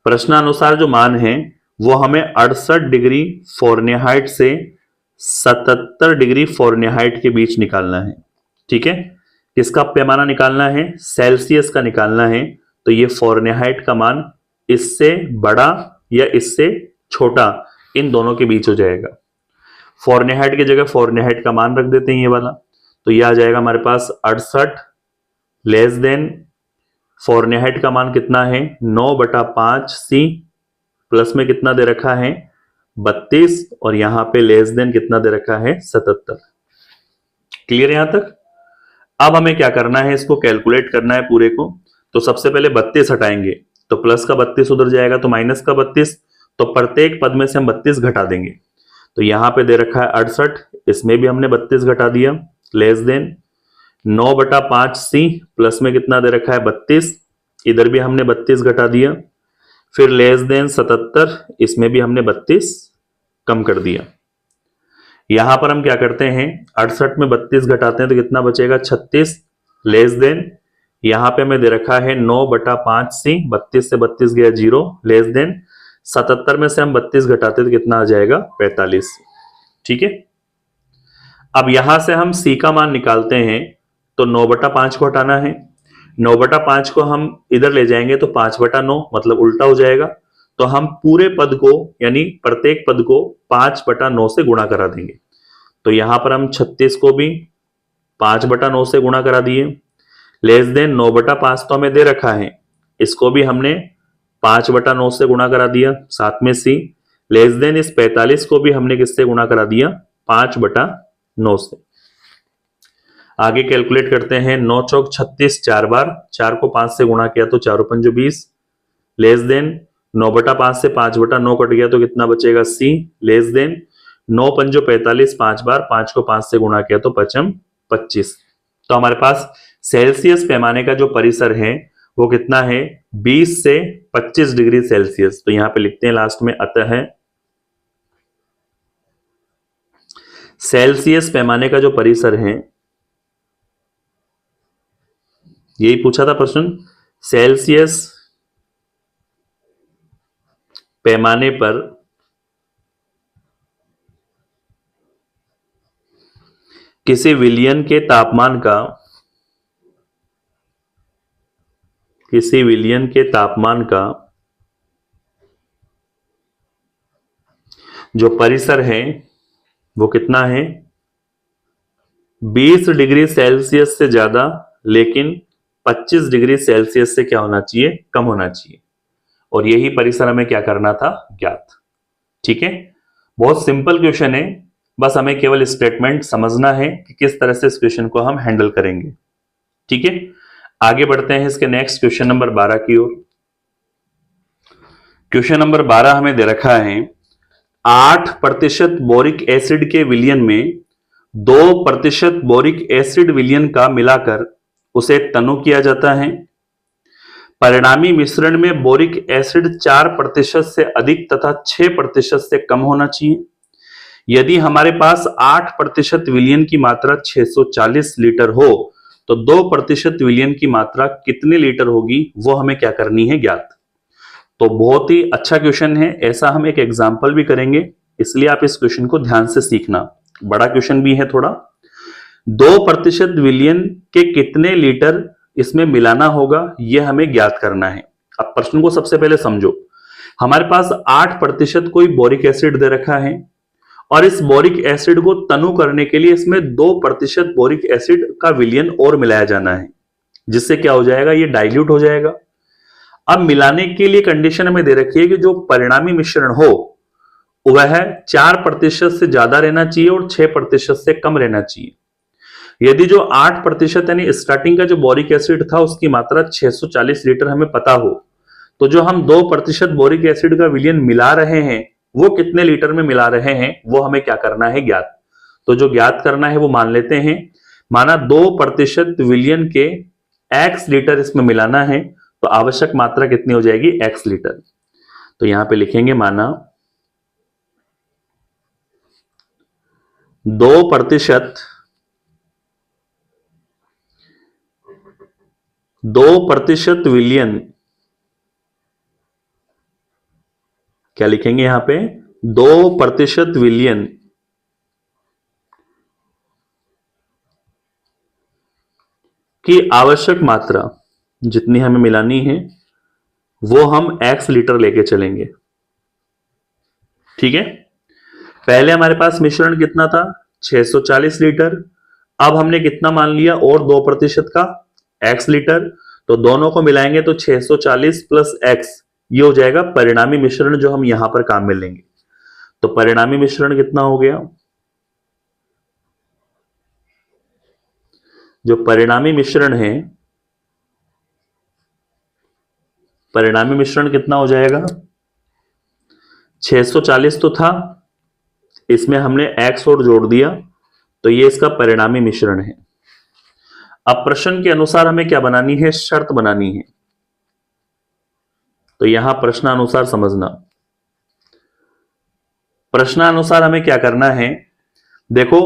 प्रश्नानुसार जो मान है वो हमें 68 डिग्री फ़ारेनहाइट से 77 डिग्री फ़ारेनहाइट के बीच निकालना है। ठीक है, किसका पैमाना निकालना है, सेल्सियस का निकालना है। तो ये फ़ारेनहाइट का मान इससे बड़ा या इससे छोटा, इन दोनों के बीच हो जाएगा। फ़ारेनहाइट की जगह फ़ारेनहाइट का मान रख देते हैं ये वाला, तो यह आ जाएगा हमारे पास 68 लेस देन फ़ारेनहाइट का मान कितना है, 9/5 C प्लस में कितना दे रखा है, 32, और यहां पे लेस देन कितना दे रखा है, 77। क्लियर यहां तक। अब हमें क्या करना है, इसको कैलकुलेट करना है पूरे को। तो सबसे पहले 32 हटाएंगे, तो प्लस का 32 उधर जाएगा, तो माइनस का 32, तो प्रत्येक पद में से हम 32 घटा देंगे। तो यहां पे दे रखा है 68, इसमें भी हमने 32 घटा दिया, लेस देन 9/5 C प्लस में कितना दे रखा है, 32, इधर भी हमने 32 घटा दिया, फिर लेस देन 77, इसमें भी हमने 32 कम कर दिया। यहां पर हम क्या करते हैं, 68 में 32 घटाते हैं तो कितना बचेगा, 36, लेस देन यहां पे हमें दे रखा है 9/5 C, 32 से 32 गया 0, लेस देन 77 में से हम 32 घटाते तो कितना आ जाएगा, 45। ठीक है, अब यहां से हम C का मान निकालते हैं, तो 9/5 को हटाना है, 9/5 को हम इधर ले जाएंगे तो 5/9, मतलब उल्टा हो जाएगा। तो हम पूरे पद को, यानी प्रत्येक पद को 5/9 से गुणा करा देंगे। तो यहां पर हम 36 को भी 5/9 से गुणा करा दिए, लेस देन 9/5 तो हमें दे रखा है, इसको भी हमने 5/9 से गुणा करा दिया, साथ में C, लेस देन इस 45 को भी हमने किससे गुणा करा दिया, 5/9 से। आगे कैलकुलेट करते हैं। 9 चौक 36 4 बार, 4 को 5 से गुणा किया तो 4 पंजो 20, लेस देन 9/5 से 5/9 कट गया तो कितना बचेगा C, लेस देन 9 पंजो 45 5 बार, 5 को 5 से गुणा किया तो 5m 25। तो हमारे पास सेल्सियस पैमाने का जो परिसर है वो कितना है, 20 से 25 डिग्री सेल्सियस। तो यहां पे लिखते हैं लास्ट में, अतः सेल्सियस पैमाने का जो परिसर है, यही पूछा था प्रश्न, सेल्सियस पैमाने पर किसी विलयन के तापमान का, किसी विलयन के तापमान का जो परिसर है वो कितना है, 20 डिग्री सेल्सियस से ज्यादा लेकिन 25 डिग्री सेल्सियस से क्या होना चाहिए, कम होना चाहिए। और यही परिसर हमें क्या करना था, ज्ञात। ठीक है, बहुत सिंपल क्वेश्चन है, बस हमें केवल स्टेटमेंट समझना है कि किस तरह से इस क्वेश्चन को हम हैंडल करेंगे। ठीक है, आगे बढ़ते हैं इसके नेक्स्ट क्वेश्चन नंबर 12 की ओर। क्वेश्चन नंबर 12 हमें दे रखा है, 8% बोरिक एसिड के विलयन में 2% बोरिक एसिड विलयन का मिलाकर उसे तनु किया जाता है। परिणामी मिश्रण में बोरिक एसिड 4% से अधिक तथा 6% से कम होना चाहिए। यदि हमारे पास 8% विलयन की मात्रा 640 लीटर हो तो 2% विलयन की मात्रा कितने लीटर होगी, वो हमें क्या करनी है, ज्ञात। तो बहुत ही अच्छा क्वेश्चन है, ऐसा हम एक एग्जाम्पल भी करेंगे, इसलिए आप इस क्वेश्चन को ध्यान से सीखना। बड़ा क्वेश्चन भी है थोड़ा। 2% विलयन के कितने लीटर इसमें मिलाना होगा, यह हमें ज्ञात करना है। अब प्रश्न को सबसे पहले समझो। हमारे पास 8% कोई बोरिक एसिड दे रखा है और इस बोरिक एसिड को तनु करने के लिए इसमें 2% बोरिक एसिड का विलयन और मिलाया जाना है, जिससे क्या हो जाएगा, ये डाइल्यूट हो जाएगा। अब मिलाने के लिए कंडीशन हमें दे रखी है कि जो परिणामी मिश्रण हो वह 4% से ज्यादा रहना चाहिए और 6% से कम रहना चाहिए। यदि जो 8% यानी स्टार्टिंग का जो बोरिक एसिड था उसकी मात्रा 640 लीटर हमें पता हो, तो जो हम 2% बोरिक एसिड का विलयन मिला रहे हैं वो कितने लीटर में मिला रहे हैं, वो हमें क्या करना है, ज्ञात। तो जो ज्ञात करना है वो मान लेते हैं, माना 2% विलयन के x लीटर इसमें मिलाना है तो आवश्यक मात्रा कितनी हो जाएगी, x लीटर। तो यहां पे लिखेंगे, माना 2% विलयन, क्या लिखेंगे यहां पे, 2% विलयन की आवश्यक मात्रा जितनी हमें मिलानी है वो हम x लीटर लेके चलेंगे। ठीक है, पहले हमारे पास मिश्रण कितना था, 640 लीटर। अब हमने कितना मान लिया, और 2% का, x लीटर। तो दोनों को मिलाएंगे तो 640 प्लस x, ये हो जाएगा परिणामी मिश्रण जो हम यहां पर काम में लेंगे। तो परिणामी मिश्रण कितना हो गया, जो परिणामी मिश्रण है, परिणामी मिश्रण कितना हो जाएगा, 640 तो था, इसमें हमने x और जोड़ दिया तो ये इसका परिणामी मिश्रण है। अब प्रश्न के अनुसार हमें क्या बनानी है, शर्त बनानी है। तो यहां प्रश्नानुसार समझना, प्रश्नानुसार हमें क्या करना है, देखो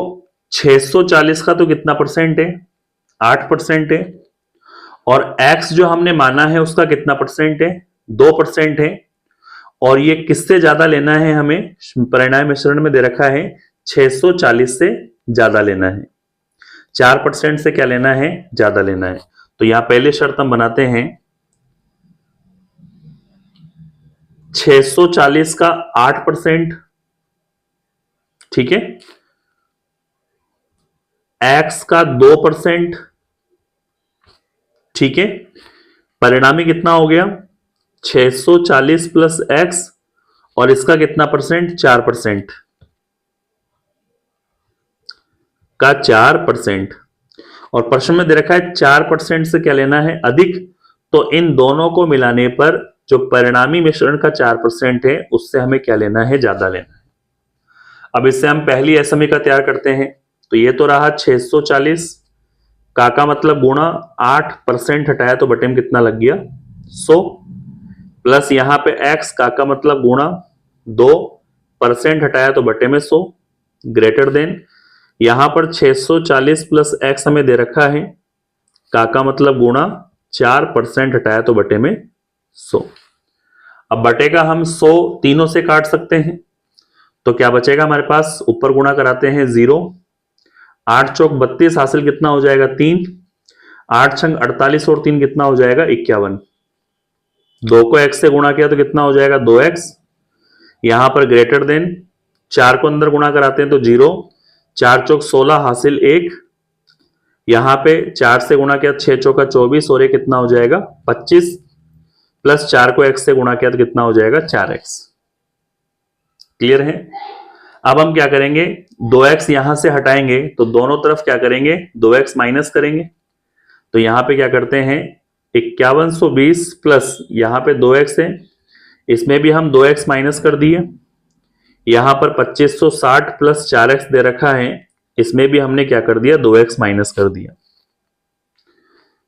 640 का तो कितना परसेंट है, 8% है, और x जो हमने माना है उसका कितना परसेंट है, 2% है। और ये किससे ज्यादा लेना है हमें, परिणामी मिश्रण में दे रखा है 640 से ज्यादा लेना है, 4% से क्या लेना है, ज्यादा लेना है। तो यहां पहले शर्त हम बनाते हैं, 640 का 8%, ठीक है, x का 2%, ठीक है, परिणामी कितना हो गया, 640 प्लस x, और इसका कितना परसेंट, 4%। का 4%। और प्रश्न में दे रखा है 4% से क्या लेना है, अधिक। तो इन दोनों को मिलाने पर जो परिणामी मिश्रण का 4% है उससे हमें क्या लेना है, ज्यादा लेना है। अब इससे हम पहली असमीका तैयार करते हैं। तो ये तो रहा 640 का मतलब गुणा 8% हटाया तो बटे में कितना लग गया, 100, प्लस यहां पे x का मतलब गुणा 2% हटाया तो बटे में 100, ग्रेटर देन यहां पर 640 प्लस x हमें दे रखा है, का मतलब गुणा 4% हटाया तो बटे में 100। अब बटे का हम 100 तीनों से काट सकते हैं, तो क्या बचेगा हमारे पास, ऊपर गुणा कराते हैं 0, 8 चौक 32 हासिल कितना हो जाएगा 3, 8 छंग 48 और 3 कितना हो जाएगा 51। 2 को x से गुणा किया तो कितना हो जाएगा 2x, यहां पर ग्रेटर देन 4 को अंदर गुणा कराते हैं तो 0, 4 चौक 16 हासिल 1, यहां पे 4 से गुणा किया 6 चौका 24 और ये कितना हो जाएगा 25, प्लस 4 को x से गुणा किया तो कितना हो जाएगा 4x। क्लियर है। अब हम क्या करेंगे, 2x यहां से हटाएंगे तो दोनों तरफ क्या करेंगे, 2x माइनस करेंगे। तो यहां पे क्या करते हैं 5120 प्लस यहां पे 2x है, इसमें भी हम 2x माइनस कर दिए। यहां पर 2560 प्लस 4x दे रखा है, इसमें भी हमने क्या कर दिया 2x माइनस कर दिया।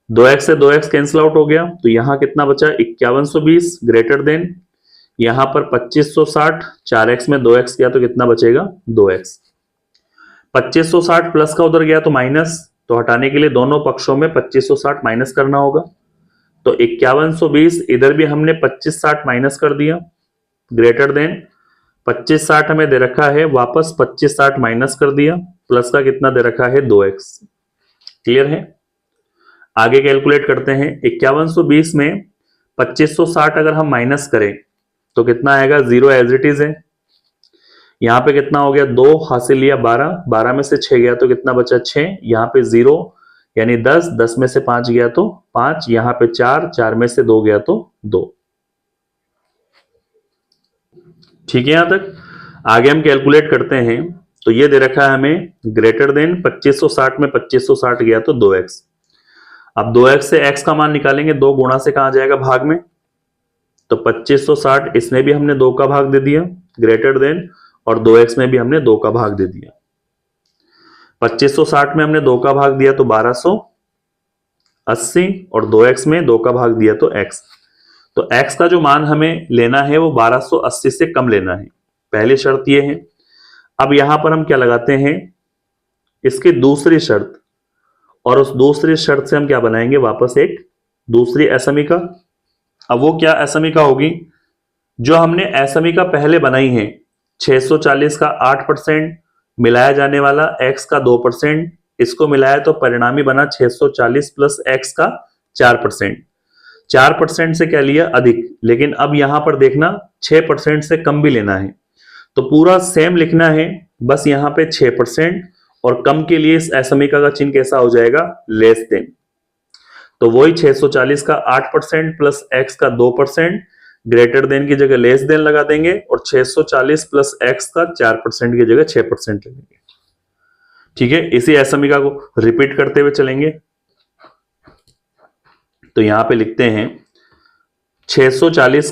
2x से 2x कैंसिल आउट हो गया, तो यहां कितना बचा 5120 ग्रेटर देन यहां पर 2560, 4x में 2x गया तो कितना बचेगा 2x। 2560 प्लस का उधर गया तो माइनस, तो हटाने के लिए दोनों पक्षों में 2560 माइनस करना होगा। तो 5120 इधर भी हमने 2560 माइनस कर दिया, ग्रेटर देन 2560 हमें दे रखा है, वापस 2560 माइनस कर दिया, प्लस का कितना दे रखा है 2x। क्लियर है। आगे कैलकुलेट करते हैं, 5120 में 2560 अगर हम माइनस करें तो कितना आएगा, 0 एज इट इज है। यहां पे कितना हो गया 2 हासिल लिया 12, 12 में से 6 गया तो कितना बचा 6, यहां पे 0 यानी 10, 10 में से 5 गया तो 5, यहां पे 4, 4 में से 2 गया तो 2। ठीक है। यहां तक आगे हम कैलकुलेट करते हैं, तो ये दे रखा है हमें ग्रेटर देन 2560 में 2560 गया तो 2x। अब 2x से x का मान निकालेंगे, 2 गुणा से कहां जाएगा भाग में, तो 2560 इसमें भी हमने 2 का भाग दे दिया, ग्रेटर देन और 2x में भी हमने 2 का भाग दे दिया। 2560 में हमने 2 का भाग दिया तो 1280 और 2x में 2 का भाग दिया तो x। तो x का जो मान हमें लेना है वो 1280 से कम लेना है, पहली शर्त ये है। अब यहां पर हम क्या लगाते हैं, इसकी दूसरी शर्त, और उस दूसरी शर्त से हम क्या बनाएंगे, वापस एक दूसरी असमीका। अब वो क्या असमीका होगी, जो हमने असमीका पहले बनाई है, 640 का 8% मिलाया जाने वाला x का 2%, इसको मिलाया तो परिणामी बना 640 प्लस x का 4%। 4% से क्या लिया अधिक, लेकिन अब यहां पर देखना 6% से कम भी लेना है, तो पूरा सेम लिखना है, बस यहां पे 6% और कम के लिए इस असमीका का चिन्ह कैसा हो जाएगा, लेस देन। तो वही 640 का 8% प्लस x का 2%, ग्रेटर देन की जगह लेस देन लगा देंगे और 640 प्लस x का 4% की जगह 6% ले लेंगे। ठीक है। इसी असमीका को रिपीट करते हुए चलेंगे। तो यहां पे लिखते हैं 640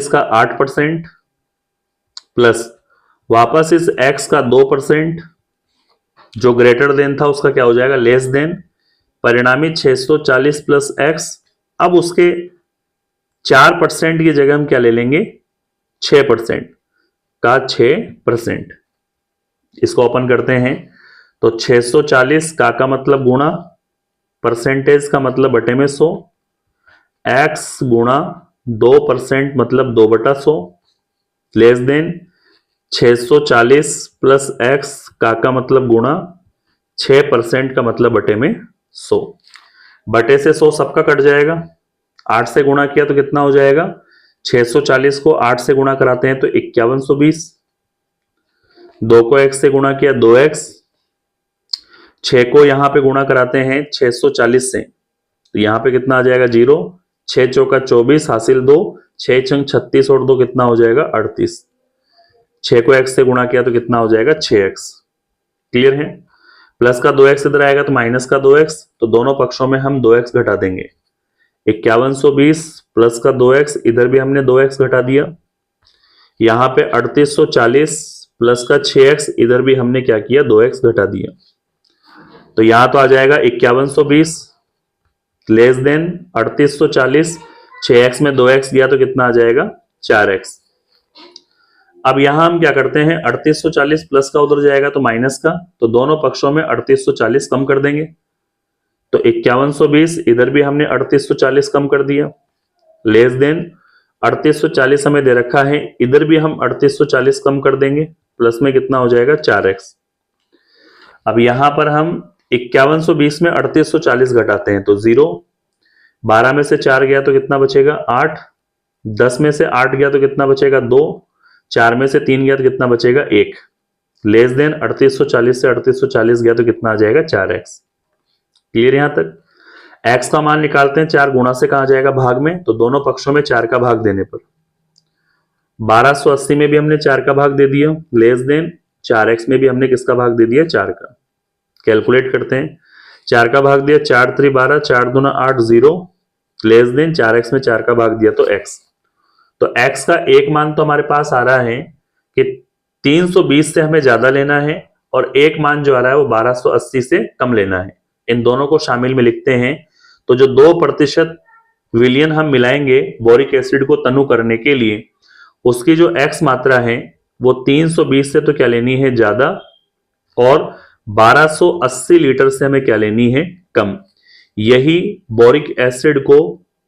का 8% प्लस वापस इस x का 2%, जो ग्रेटर देन था उसका क्या हो जाएगा लेस देन, परिणामी 640 प्लस x। अब उसके 4% की जगह हम क्या ले लेंगे, 6% का 6%। इसको ओपन करते हैं, तो 640 का मतलब गुणा, परसेंटेज का मतलब बटे में 100, x गुणा 2% मतलब 2/100, लेस देन 640 प्लस x का मतलब गुणा 6% का मतलब बटे में 100। बटे से 100 सबका कट जाएगा, 8 से गुणा किया तो कितना हो जाएगा, 640 को 8 से गुणा कराते हैं तो 5120, 2 को x से गुणा किया 2x, 6 को यहां पे गुणा कराते हैं 640 से, तो यहां पे कितना आ जाएगा 0, 6 चौका 24 हासिल 2, 6 छंग 36 और 2 कितना हो जाएगा 38। 6 को x से गुणा किया तो कितना हो जाएगा 6x। क्लियर है। प्लस का 2x इधर आएगा तो माइनस का 2x, तो दोनों पक्षों में हम 2x घटा देंगे। 5120 प्लस का 2x, इधर भी हमने 2x घटा दिया। यहां पे 3840 प्लस का 6x, इधर भी हमने क्या किया 2x घटा दिया। तो यहां तो आ जाएगा 5120 लेस देन 3840, 6x में 2x दिया तो कितना आ जाएगा 4x। अब यहां हम क्या करते हैं, 3840 प्लस का उधर जाएगा तो माइनस का, तो दोनों पक्षों में 3840 कम कर देंगे। तो 5120, इधर भी हमने 3840 कम कर दिया। लेस देन 3840 हमें दे रखा है, इधर भी हम 3840 कम कर देंगे, प्लस में कितना हो जाएगा 4x। अब यहां पर हम 5120 में 3840 घटाते हैं तो 0, 12 में से 4 गया तो कितना बचेगा 8, 10 में से 8 गया तो कितना बचेगा 2, 4 में से 3 गया तो कितना बचेगा 1। लेस देन 3840 से 3840 गया तो कितना आ जाएगा 4x। क्लियर यहां तक। x का मान निकालते हैं, 4 गुणा से कहा जाएगा भाग में, तो दोनों पक्षों में 4 का भाग देने पर 1280 में भी हमने 4 का भाग दे दिया। लेस देन 4x में भी हमने किसका भाग दे दिया 4 का। कैलकुलेट करते हैं, 4 का भाग दिया 4 3 12, 4 दूना 8 0। लेस देन 4x में 4 का भाग दिया तो x। तो x का एक मान तो हमारे पास आ रहा है कि 320 से हमें ज्यादा लेना है, और एक मान जो आ रहा है वो 1280 से कम लेना है। इन दोनों को शामिल में लिखते हैं, तो जो 2% विलयन हम मिलाएंगे बोरिक एसिड को तनु करने के लिए, उसकी जो x मात्रा है वो 320 से तो क्या लेनी है ज्यादा, और 1280 लीटर से हमें क्या लेनी है कम। यही बोरिक एसिड को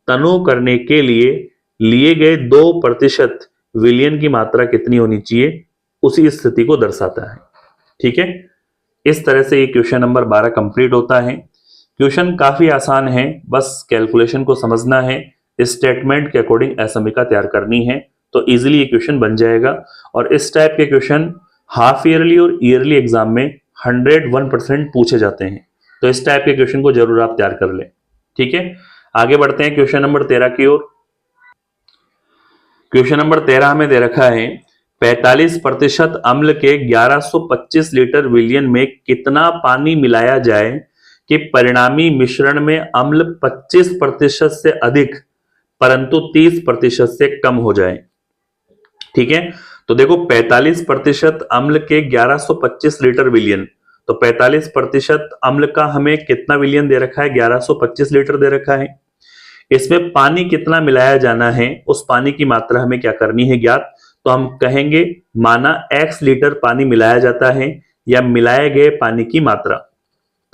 तनु करने के लिए गए 2% विलयन की मात्रा कितनी होनी चाहिए, उसी स्थिति को दर्शाता है। ठीक है, इस तरह से ये क्वेश्चन नंबर 12 कंप्लीट होता है। क्वेश्चन काफी आसान है, बस कैलकुलेशन को समझना है, स्टेटमेंट के अकॉर्डिंग असमिका तैयार करनी है तो इजीली ये क्वेश्चन बन जाएगा। और इस टाइप के क्वेश्चन हाफ ईयरली और ईयरली एग्जाम में 101% पूछे जाते हैं, तो इस टाइप के क्वेश्चन को जरूर आप तैयार कर लें। ठीक है, आगे बढ़ते हैं क्वेश्चन नंबर 13 की ओर। क्वेश्चन नंबर 13 हमें दे रखा है 45% अम्ल के 1125 लीटर विलयन में कितना पानी मिलाया जाए कि परिणामी मिश्रण में अम्ल 25% से अधिक परंतु 30% से कम हो जाए। ठीक है, तो देखो 45% अम्ल के 1125 लीटर विलयन, तो 45% अम्ल का हमें कितना विलयन दे रखा है 1125 लीटर दे रखा है। इसमें पानी कितना मिलाया जाना है, उस पानी की मात्रा हमें क्या करनी है ज्ञात। तो हम कहेंगे माना x लीटर पानी मिलाया जाता है, या मिलाए गए पानी की मात्रा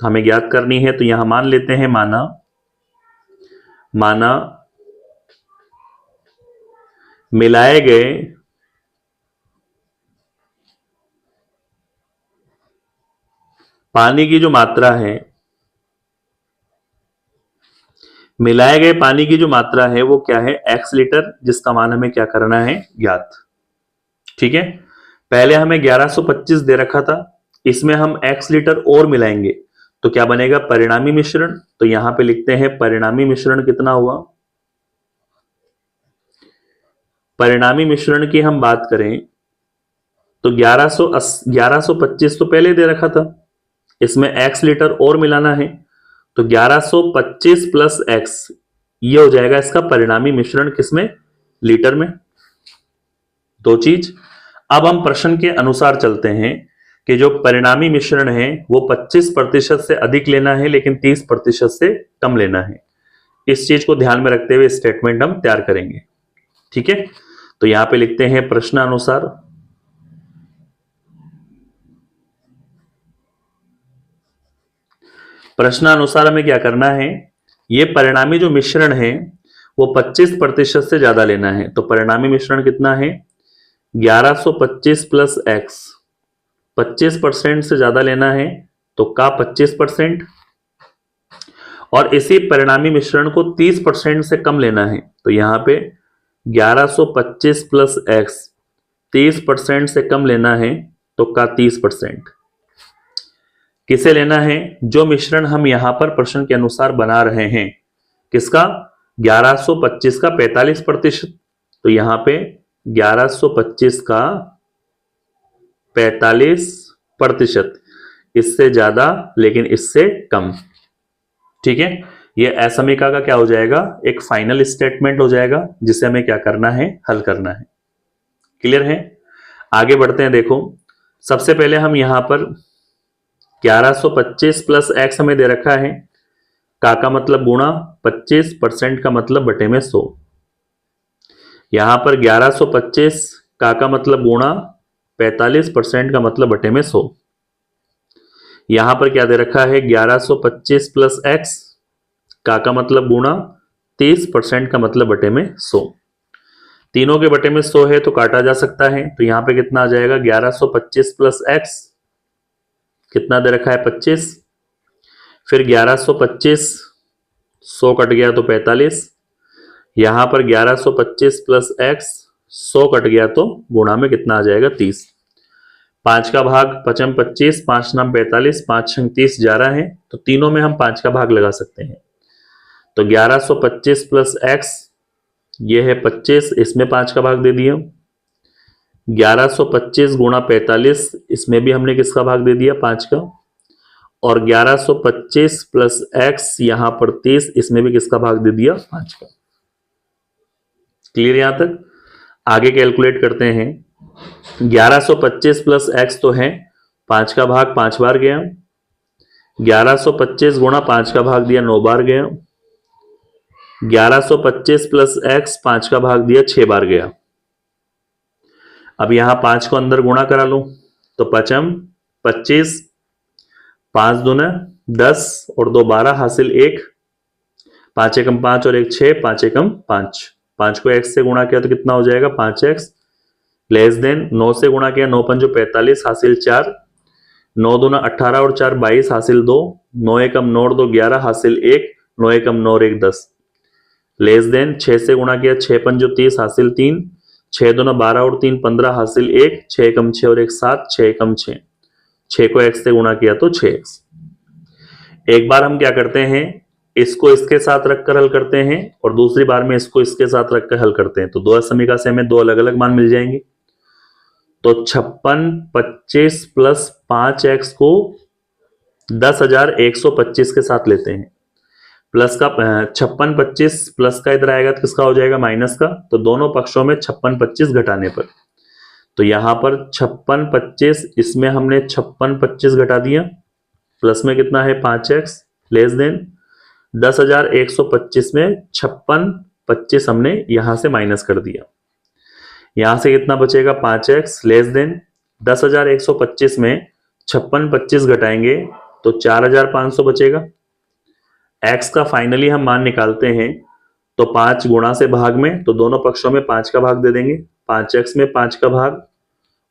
हमें ज्ञात करनी है। तो यहां मान लेते हैं माना मिलाए गए पानी की जो मात्रा है, मिलाए गए पानी की जो मात्रा है वो क्या है x लीटर, जिसका मान हमें क्या करना है ज्ञात। ठीक है, पहले हमें 1125 दे रखा था, इसमें हम x लीटर और मिलाएंगे तो क्या बनेगा परिणामी मिश्रण। तो यहां पे लिखते हैं परिणामी मिश्रण कितना हुआ। परिणामी मिश्रण की हम बात करें तो 1125 तो पहले दे रखा था, इसमें x लीटर और मिलाना है, तो 1125 प्लस x, ये हो जाएगा इसका परिणामी मिश्रण, किसमें लीटर में। दो चीज। अब हम प्रश्न के अनुसार चलते हैं कि जो परिणामी मिश्रण है वो 25% से अधिक लेना है लेकिन 30% से कम लेना है। इस चीज को ध्यान में रखते हुए स्टेटमेंट हम तैयार करेंगे। ठीक है, तो यहां पे लिखते हैं प्रश्नानुसार प्रश्नानुसार हमें क्या करना है, ये परिणामी जो मिश्रण है वो 25% से ज्यादा लेना है। तो परिणामी मिश्रण कितना है 1125 प्लस x, 25% से ज्यादा लेना है तो का 25%, और इसी परिणामी मिश्रण को 30% से कम लेना है। तो यहां पे 1125 प्लस x 30% से कम लेना है तो का 30%। किसे लेना है, जो मिश्रण हम यहां पर प्रश्न के अनुसार बना रहे हैं, किसका 1125 का 45%। तो यहां पे 1125 का 45%, इससे ज्यादा लेकिन इससे कम। ठीक है, ये असमीका का क्या हो जाएगा, एक फाइनल स्टेटमेंट हो जाएगा जिसे हमें क्या करना है, हल करना है। क्लियर है? आगे बढ़ते हैं। देखो सबसे पहले हम यहां पर 1125 प्लस एक्स हमें दे रखा है, का मतलब गुणा, 25% का मतलब बटे में 100। यहां पर 1125 का मतलब गुणा, 45% का मतलब बटे में 100। यहां पर क्या दे रखा है, 1125 प्लस एक्स, का मतलब गुणा, 30% का मतलब बटे में 100। तीनों के बटे में 100 है तो काटा जा सकता है, तो यहां पे कितना आ जाएगा, 1125 प्लस एक्स, कितना दे रखा है 25, फिर 1125, 100 कट गया तो 45, यहां पर 1125 प्लस एक्स, 100 कट गया तो गुणा में कितना आ जाएगा 30। 5 का भाग 5 25, 5 नाम 45, 5 30 11 है, तो तीनों में हम 5 का भाग लगा सकते हैं। तो 1125 प्लस एक्स, ये है 25, इसमें 5 का भाग दे दिया। 1125 गुणा 45, इसमें भी हमने किसका भाग दे दिया, 5 का। और 1125 प्लस एक्स यहां पर 30, इसमें भी किसका भाग दे दिया, 5 का। क्लियर यहां तक? आगे कैलकुलेट करते हैं। 1125 प्लस एक्स तो है 5 का भाग 5 बार गया, 1125 गुणा 5 का भाग दिया 9 बार गया, 1125 प्लस एक्स 5 का भाग दिया 6 बार गया। अब यहां 5 को अंदर गुणा करा लो, तो 5 25, 5 दूना 10 और 2 12 हासिल 1, 5 एकम 5 और 1 6, 5 एकम 5। 5 को x से गुणा किया तो कितना हो जाएगा, 5x। लेस देन 9 से गुणा किया, 9 पंजो 45 हासिल 4, 9 दूना 18 और 4 22 हासिल 2, 9 एकम 9 और 2 11 हासिल 1, 9 एकम 9 और 1 10। लेस देन 6 से गुणा किया, 6 पंजो 30 हासिल 3, 6 दूना 12 और 3 15 हासिल 1, 6 एकम 6 और 1 7, 6 एकम 6। 6 को x से गुणा किया तो 6x। एक बार हम क्या करते हैं, इसको इसके साथ रखकर हल करते हैं और दूसरी बार में इसको इसके साथ रखकर हल करते हैं, तो दो समीकरण से हमें दो अलग अलग मान मिल जाएंगे। तो 56 25 प्लस 5x को 10,125 के साथ लेते हैं। प्लस का 56 25 प्लस का इधर आएगा तो किसका हो जाएगा, माइनस का। तो दोनों पक्षों में 56 25 घटाने पर, तो यहां पर 56 25, इसमें हमने 56 25 घटा दिया, प्लस में कितना है 5x, लेस देन 10,125 में 56 25 हमने यहां से माइनस कर दिया। यहां से कितना बचेगा 5x, लेस देन 10,125 में 56 25 घटाएंगे तो 4,500 बचेगा। x का फाइनली हम मान निकालते हैं, तो 5 गुणा से भाग में, तो दोनों पक्षों में 5 का भाग दे देंगे, 5x में 5 का भाग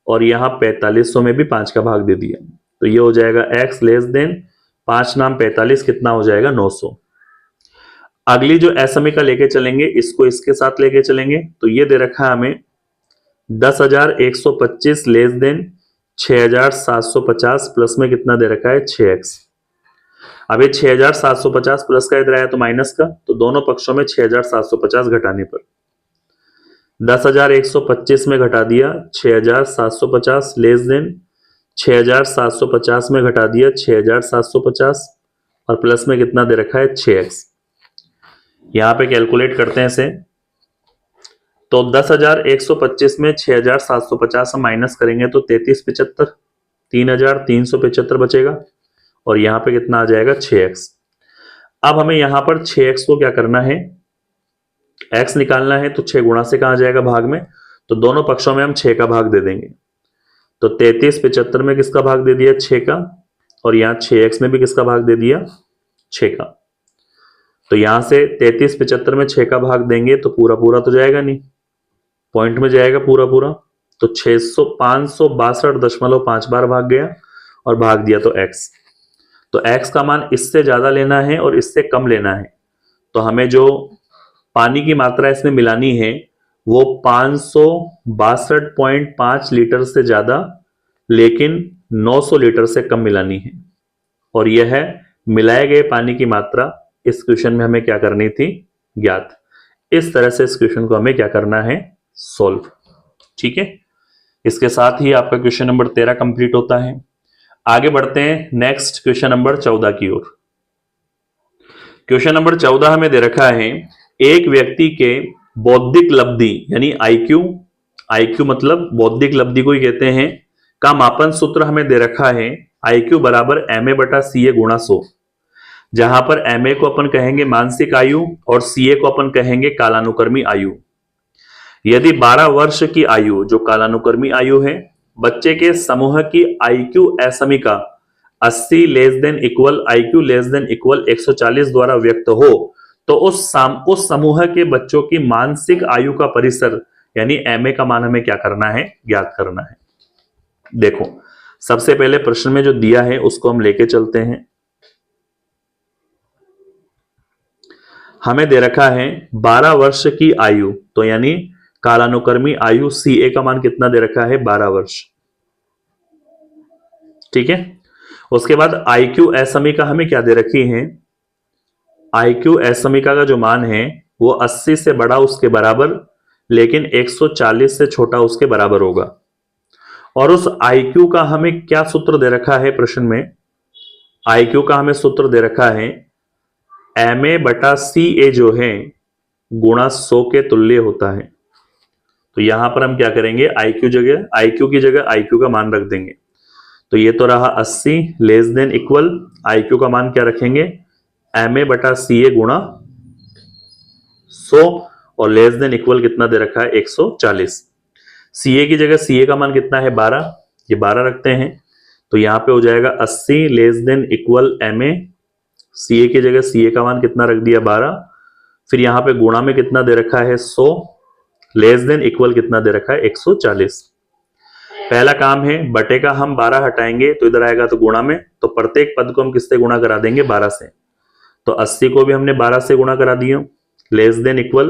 और यहां 4500 में भी 5 का भाग दे दिया, तो ये हो जाएगा x लेस देन 5 नाम 45, कितना हो जाएगा 900। अगली जो असमीका लेके चलेंगे, इसको इसके साथ लेके चलेंगे, तो ये दे रखा है हमें 10,125 लेस देन 6,750, प्लस में कितना दे रखा है 6x। अब ये 6,750 प्लस का इधर आया तो माइनस का, तो दोनों पक्षों में 6,750 घटाने पर 10,125 में घटा दिया 6,750, लेस देन 6,750 में घटा दिया 6,750 और प्लस में कितना दे रखा है 6x। यहां पे कैलकुलेट करते हैं इसे, तो 10,125 में 6,750 हम माइनस करेंगे तो 3375, 3,375 बचेगा और यहां पे कितना आ जाएगा 6x। अब हमें यहां पर 6x को क्या करना है, x निकालना है, तो 6 गुणा से कहा जाएगा भाग में, तो दोनों पक्षों में हम 6 का भाग दे देंगे। तो 3375 में किसका भाग दे दिया 6 का, और यहां 6x में भी किसका भाग दे दिया 6 का। तो यहां से 3375 में 6 का भाग देंगे तो पूरा पूरा तो जाएगा नहीं, पॉइंट में जाएगा पूरा पूरा, तो 562.5 बार भाग गया और भाग दिया तो x। तो x का मान इससे ज्यादा लेना है और इससे कम लेना है, तो हमें जो पानी की मात्रा इसमें मिलानी है वो 562.5 लीटर से ज्यादा लेकिन 900 लीटर से कम मिलानी है, और यह है मिलाए गए पानी की मात्रा इस क्वेश्चन में हमें क्या करनी थी, ज्ञात। इस तरह से इस क्वेश्चन को हमें क्या करना है, सॉल्व। ठीक है, इसके साथ ही आपका क्वेश्चन नंबर 13 कंप्लीट होता है। आगे बढ़ते हैं नेक्स्ट क्वेश्चन नंबर 14 की ओर। क्वेश्चन नंबर 14 हमें दे रखा है, एक व्यक्ति के बौद्धिक लब्धि यानी आईक्यू, आईक्यू मतलब बौद्धिक लब्धि को ही कहते हैं, का मापन सूत्र हमें दे रखा है आईक्यू बराबर MA बटा CA गुणा 100, जहां पर MA को अपन कहेंगे मानसिक आयु और CA को अपन कहेंगे कालानुक्रमी आयु। यदि 12 वर्ष की आयु जो कालानुक्रमी आयु है, बच्चे के समूह की आईक्यू असमीका 80 less than equal IQ less than equal 140 द्वारा व्यक्त हो, तो उस समूह के बच्चों की मानसिक आयु का परिसर यानी MA का मान हमें क्या करना है, ज्ञात करना है। देखो सबसे पहले प्रश्न में जो दिया है उसको हम लेके चलते हैं। हमें दे रखा है 12 वर्ष की आयु, तो यानी कालानुक्रमी आयु CA का मान कितना दे रखा है, 12 वर्ष। ठीक है, उसके बाद आईक्यू असमीका हमें क्या दे रखी है, आईक्यू असमीका का जो मान है वो 80 से बड़ा उसके बराबर लेकिन 140 से छोटा उसके बराबर होगा। और उस आईक्यू का हमें क्या सूत्र दे रखा है प्रश्न में, आईक्यू का हमें सूत्र दे रखा है MA बटा CA जो है गुणा 100 के तुल्य होता है। तो यहां पर हम क्या करेंगे, आईक्यू की जगह आईक्यू का मान रख देंगे। तो ये तो रहा 80 लेस देन इक्वल, आईक्यू का मान क्या रखेंगे MA बटा CA गुणा 100 और लेस देन इक्वल कितना दे रखा है 140। CA की जगह CA का मान कितना है 12, ये 12 रखते हैं। तो यहां पे हो जाएगा 80 less than equal MA, CA की जगह CA का मान कितना रख दिया 12, फिर यहां पे गुणा में कितना दे रखा है 100 लेस देन इक्वल कितना दे रखा है 140। पहला काम है बटे का हम 12 हटाएंगे तो इधर आएगा तो गुणा में, तो प्रत्येक पद को हम किससे गुणा करा देंगे 12 से। तो 80 को भी हमने 12 से गुणा करा दिया, लेस देन इक्वल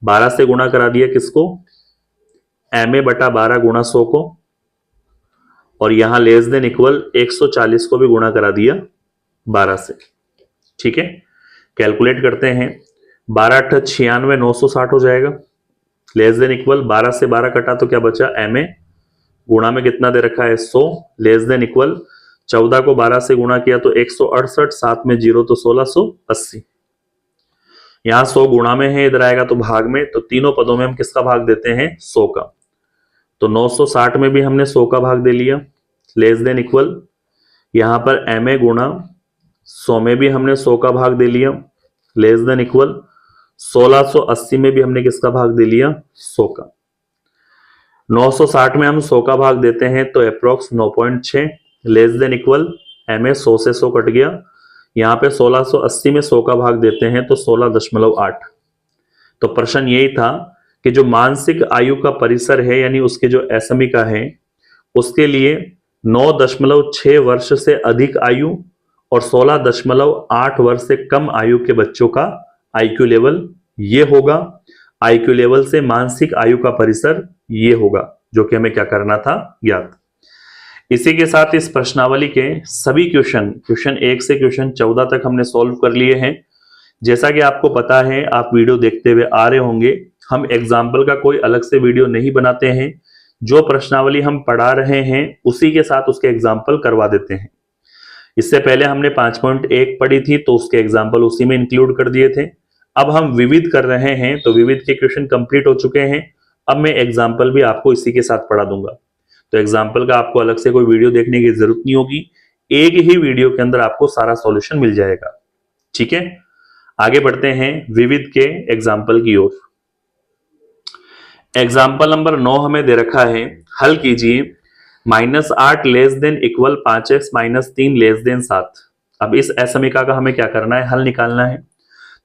12 से गुणा करा दिया किसको, MA बटा 12 गुणा 100 को, और यहां लेस देन इक्वल 140 को भी गुणा करा दिया 12 से। ठीक है, कैलकुलेट करते हैं, 12 8 96 960 हो जाएगा, लेस देन इक्वल 12 से 12 कटा तो क्या बचा MA, गुणा में कितना दे रखा है 100, लेस देन इक्वल 14 को 12 से गुणा किया तो 168, साथ में 0 तो 1680। यहां 100 गुणा में है, इधर आएगा तो भाग में, तो तीनों पदों में हम किसका भाग देते हैं 100 का। तो 960 में भी हमने 100 का भाग दे लिया, लेस देन इक्वल यहां पर MA गुणा 100 में भी हमने 100 का भाग दे लिया, लेस देन इक्वल 1680 में भी हमने किसका भाग दे लिया 100 का। 960 में हम 100 का भाग देते हैं तो approx 9.6, less than equal MA 100 से 100 कट गया, यहाँ पे 1680 में 100 का भाग देते हैं तो 16.8। तो प्रश्न यही था कि जो मानसिक आयु का परिसर है यानी उसके जो असमीका है उसके लिए 9.6 वर्ष से अधिक आयु और 16.8 वर्ष से कम आयु के बच्चों का आईक्यू लेवल ये होगा, आईक्यू लेवल से मानसिक आयु का परिसर ये होगा, जो कि हमें क्या करना था ज्ञात। इसी के साथ इस प्रश्नावली के सभी क्वेश्चन 1 से क्वेश्चन 14 तक हमने सॉल्व कर लिए हैं। जैसा कि आपको पता है, आप वीडियो देखते हुए आ रहे होंगे, हम एग्जाम्पल का कोई अलग से वीडियो नहीं बनाते हैं, जो प्रश्नावली हम पढ़ा रहे हैं उसी के साथ उसके एग्जाम्पल करवा देते हैं। इससे पहले हमने 5.1 पढ़ी थी तो उसके एग्जाम्पल उसी में इंक्लूड कर दिए थे। अब हम विविध कर रहे हैं तो विविध के क्वेश्चन कंप्लीट हो चुके हैं, अब मैं एग्जाम्पल भी आपको इसी के साथ पढ़ा दूंगा। तो एग्जाम्पल का आपको अलग से कोई वीडियो देखने की जरूरत नहीं होगी, एक ही वीडियो के अंदर आपको सारा सॉल्यूशन मिल जाएगा। ठीक है, आगे बढ़ते हैं विविध के एग्जाम्पल की ओर। एग्जाम्पल नंबर 9 हमें दे रखा है, हल कीजिए -8 less than equal 5x -3 less than 7। अब इस असमीका का हमें क्या करना है, हल निकालना है।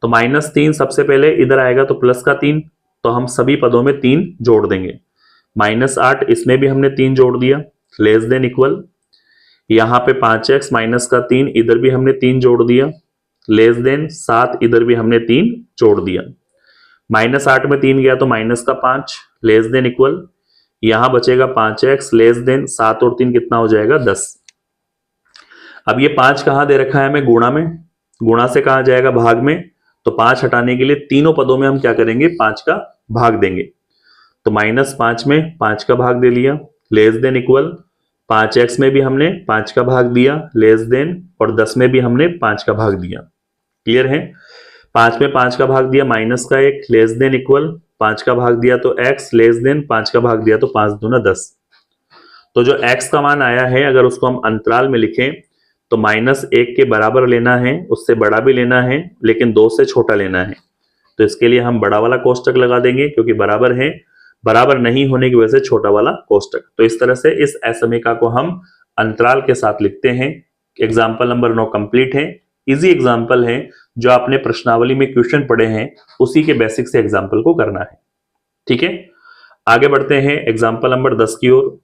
तो -3 सबसे पहले इधर आएगा तो प्लस का 3, तो हम सभी पदों में 3 जोड़ देंगे। -8 इसमें भी हमने 3 जोड़ दिया, लेस देन इक्वल यहाँ पे 5x माइनस का 3 इधर भी हमने 3 जोड़ दिया, लेस देन 7 इधर भी हमने 3 जोड़ दिया। -8 में 3 गया तो माइनस का 5, लेस देन इक्वल यहां बचेगा 5x लेस देन 7 और 3 कितना हो जाएगा 10। अब ये 5 कहां दे रखा है हमें, गुणा में, गुणा से कहा जाएगा भाग में, तो 5 हटाने के लिए तीनों पदों में हम क्या करेंगे 5 का भाग देंगे। तो -5 में 5 का भाग दे लिया, लेस देन इक्वल 5x में भी हमने 5 का भाग दिया, लेस देन, और 10 में भी हमने 5 का भाग दिया। क्लियर है? 5 में 5 का भाग दिया -1, लेस देन इक्वल 5 का भाग दिया तो x, लेस देन 5 का भाग दिया तो 5 दूना 10। तो जो x का मान आया है अगर उसको हम अंतराल में लिखें तो -1 के बराबर लेना है, उससे बड़ा भी लेना है, लेकिन 2 से छोटा लेना है। तो इसके लिए हम बड़ा वाला कोष्टक लगा देंगे क्योंकि बराबर है, बराबर नहीं होने की वजह से छोटा वाला कोष्टक। तो इस तरह से इस असमीका को हम अंतराल के साथ लिखते हैं। एग्जाम्पल नंबर 9 कंप्लीट है। इजी एग्जाम्पल है, जो आपने प्रश्नावली में क्वेश्चन पढ़े हैं उसी के बेसिक से एग्जाम्पल को करना है। ठीक है, आगे बढ़ते हैं एग्जाम्पल नंबर 10 की ओर।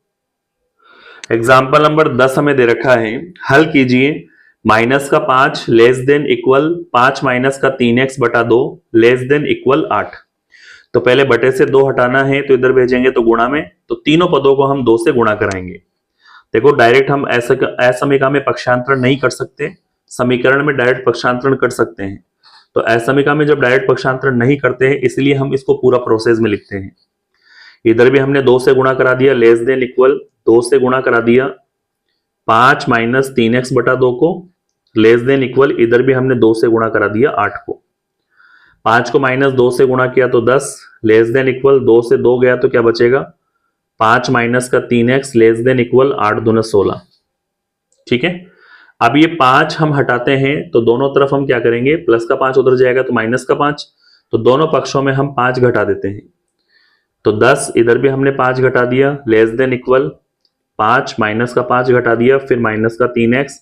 एग्जाम्पल नंबर 10 हमें दे रखा है, हल कीजिए -5 लेस देन इक्वल 5 माइनस का 3x बटा 2 लेस देन इक्वल 8। तो पहले बटे से 2 हटाना है तो इधर भेजेंगे तो गुणा में, तो तीनों पदों को हम 2 से गुणा कराएंगे। देखो डायरेक्ट हम असमीका में पक्षांतरण नहीं कर सकते, समीकरण में डायरेक्ट पक्षांतरण कर सकते हैं। तो असमीका में जब डायरेक्ट पक्षांतरण नहीं करते हैं इसलिए हम इसको पूरा प्रोसेस में लिखते हैं। इधर भी हमने 2 से गुणा करा दिया, लेस देन इक्वल 2 से गुणा करा दिया 5 माइनस 3x बटा 2 को, लेस देन इक्वल इधर भी हमने 2 से गुणा करा दिया 8 को। 5 को -2 से गुणा किया तो 10, लेस देन इक्वल 2 से 2 गया तो क्या बचेगा 5 माइनस का 3x लेस देन इक्वल 8 दूना 16। ठीक है, अब ये 5 हम हटाते हैं तो दोनों तरफ हम क्या करेंगे, प्लस का 5 उधर जाएगा तो माइनस का 5, तो दोनों पक्षों में हम 5 घटा देते हैं। तो 10 इधर भी हमने 5 घटा दिया, लेस देन इक्वल 5 माइनस का 5 घटा दिया, फिर माइनस का 3x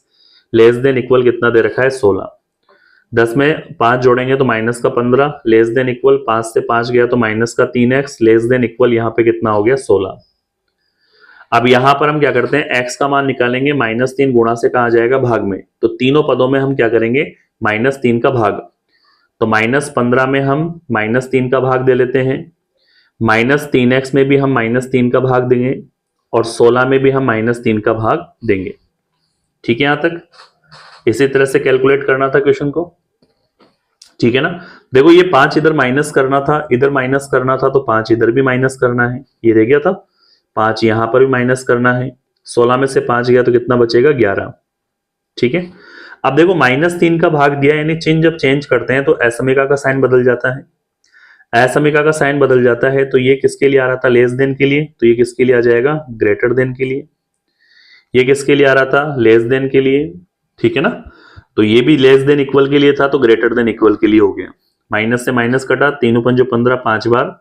लेस देन इक्वल कितना दे रखा है 16। 10 में 5 जोड़ेंगे तो माइनस का 15, लेस देन इक्वल 5 से 5 गया तो माइनस का 3x लेस देन इक्वल यहाँ पे कितना हो गया 16। अब यहां पर हम क्या करते हैं, x का मान निकालेंगे, -3 गुणा से कहा जाएगा भाग में, तो तीनों पदों में हम क्या करेंगे -3 का भाग। तो -15 में हम -3 का भाग दे लेते हैं, -3x में भी हम -3 का भाग देंगे, और 16 में भी हम -3 का भाग देंगे। ठीक है, यहां तक इसी तरह से कैलकुलेट करना था क्वेश्चन को। ठीक है ना, देखो ये 5 इधर माइनस करना था, इधर माइनस करना था, तो 5 इधर भी माइनस करना है, ये रह गया था। 5 यहां पर भी माइनस करना है, 16 में से 5 गया तो कितना बचेगा 11। ठीक है, अब देखो -3 का भाग दिया, यानी चिन्ह जब चेंज करते हैं तो असमीका का साइन बदल जाता है। असमीका का साइन बदल जाता है तो ये किसके लिए आ रहा था, लेस देन के लिए, तो ये किसके लिए आ जाएगा ग्रेटर देन के लिए। ये किसके लिए आ रहा था, लेस देन के लिए। ठीक है ना, तो ये भी लेस देन इक्वल के लिए था तो ग्रेटर देन इक्वल के लिए हो गया। माइनस से माइनस कटा, 3 पंजो 15 5 बार,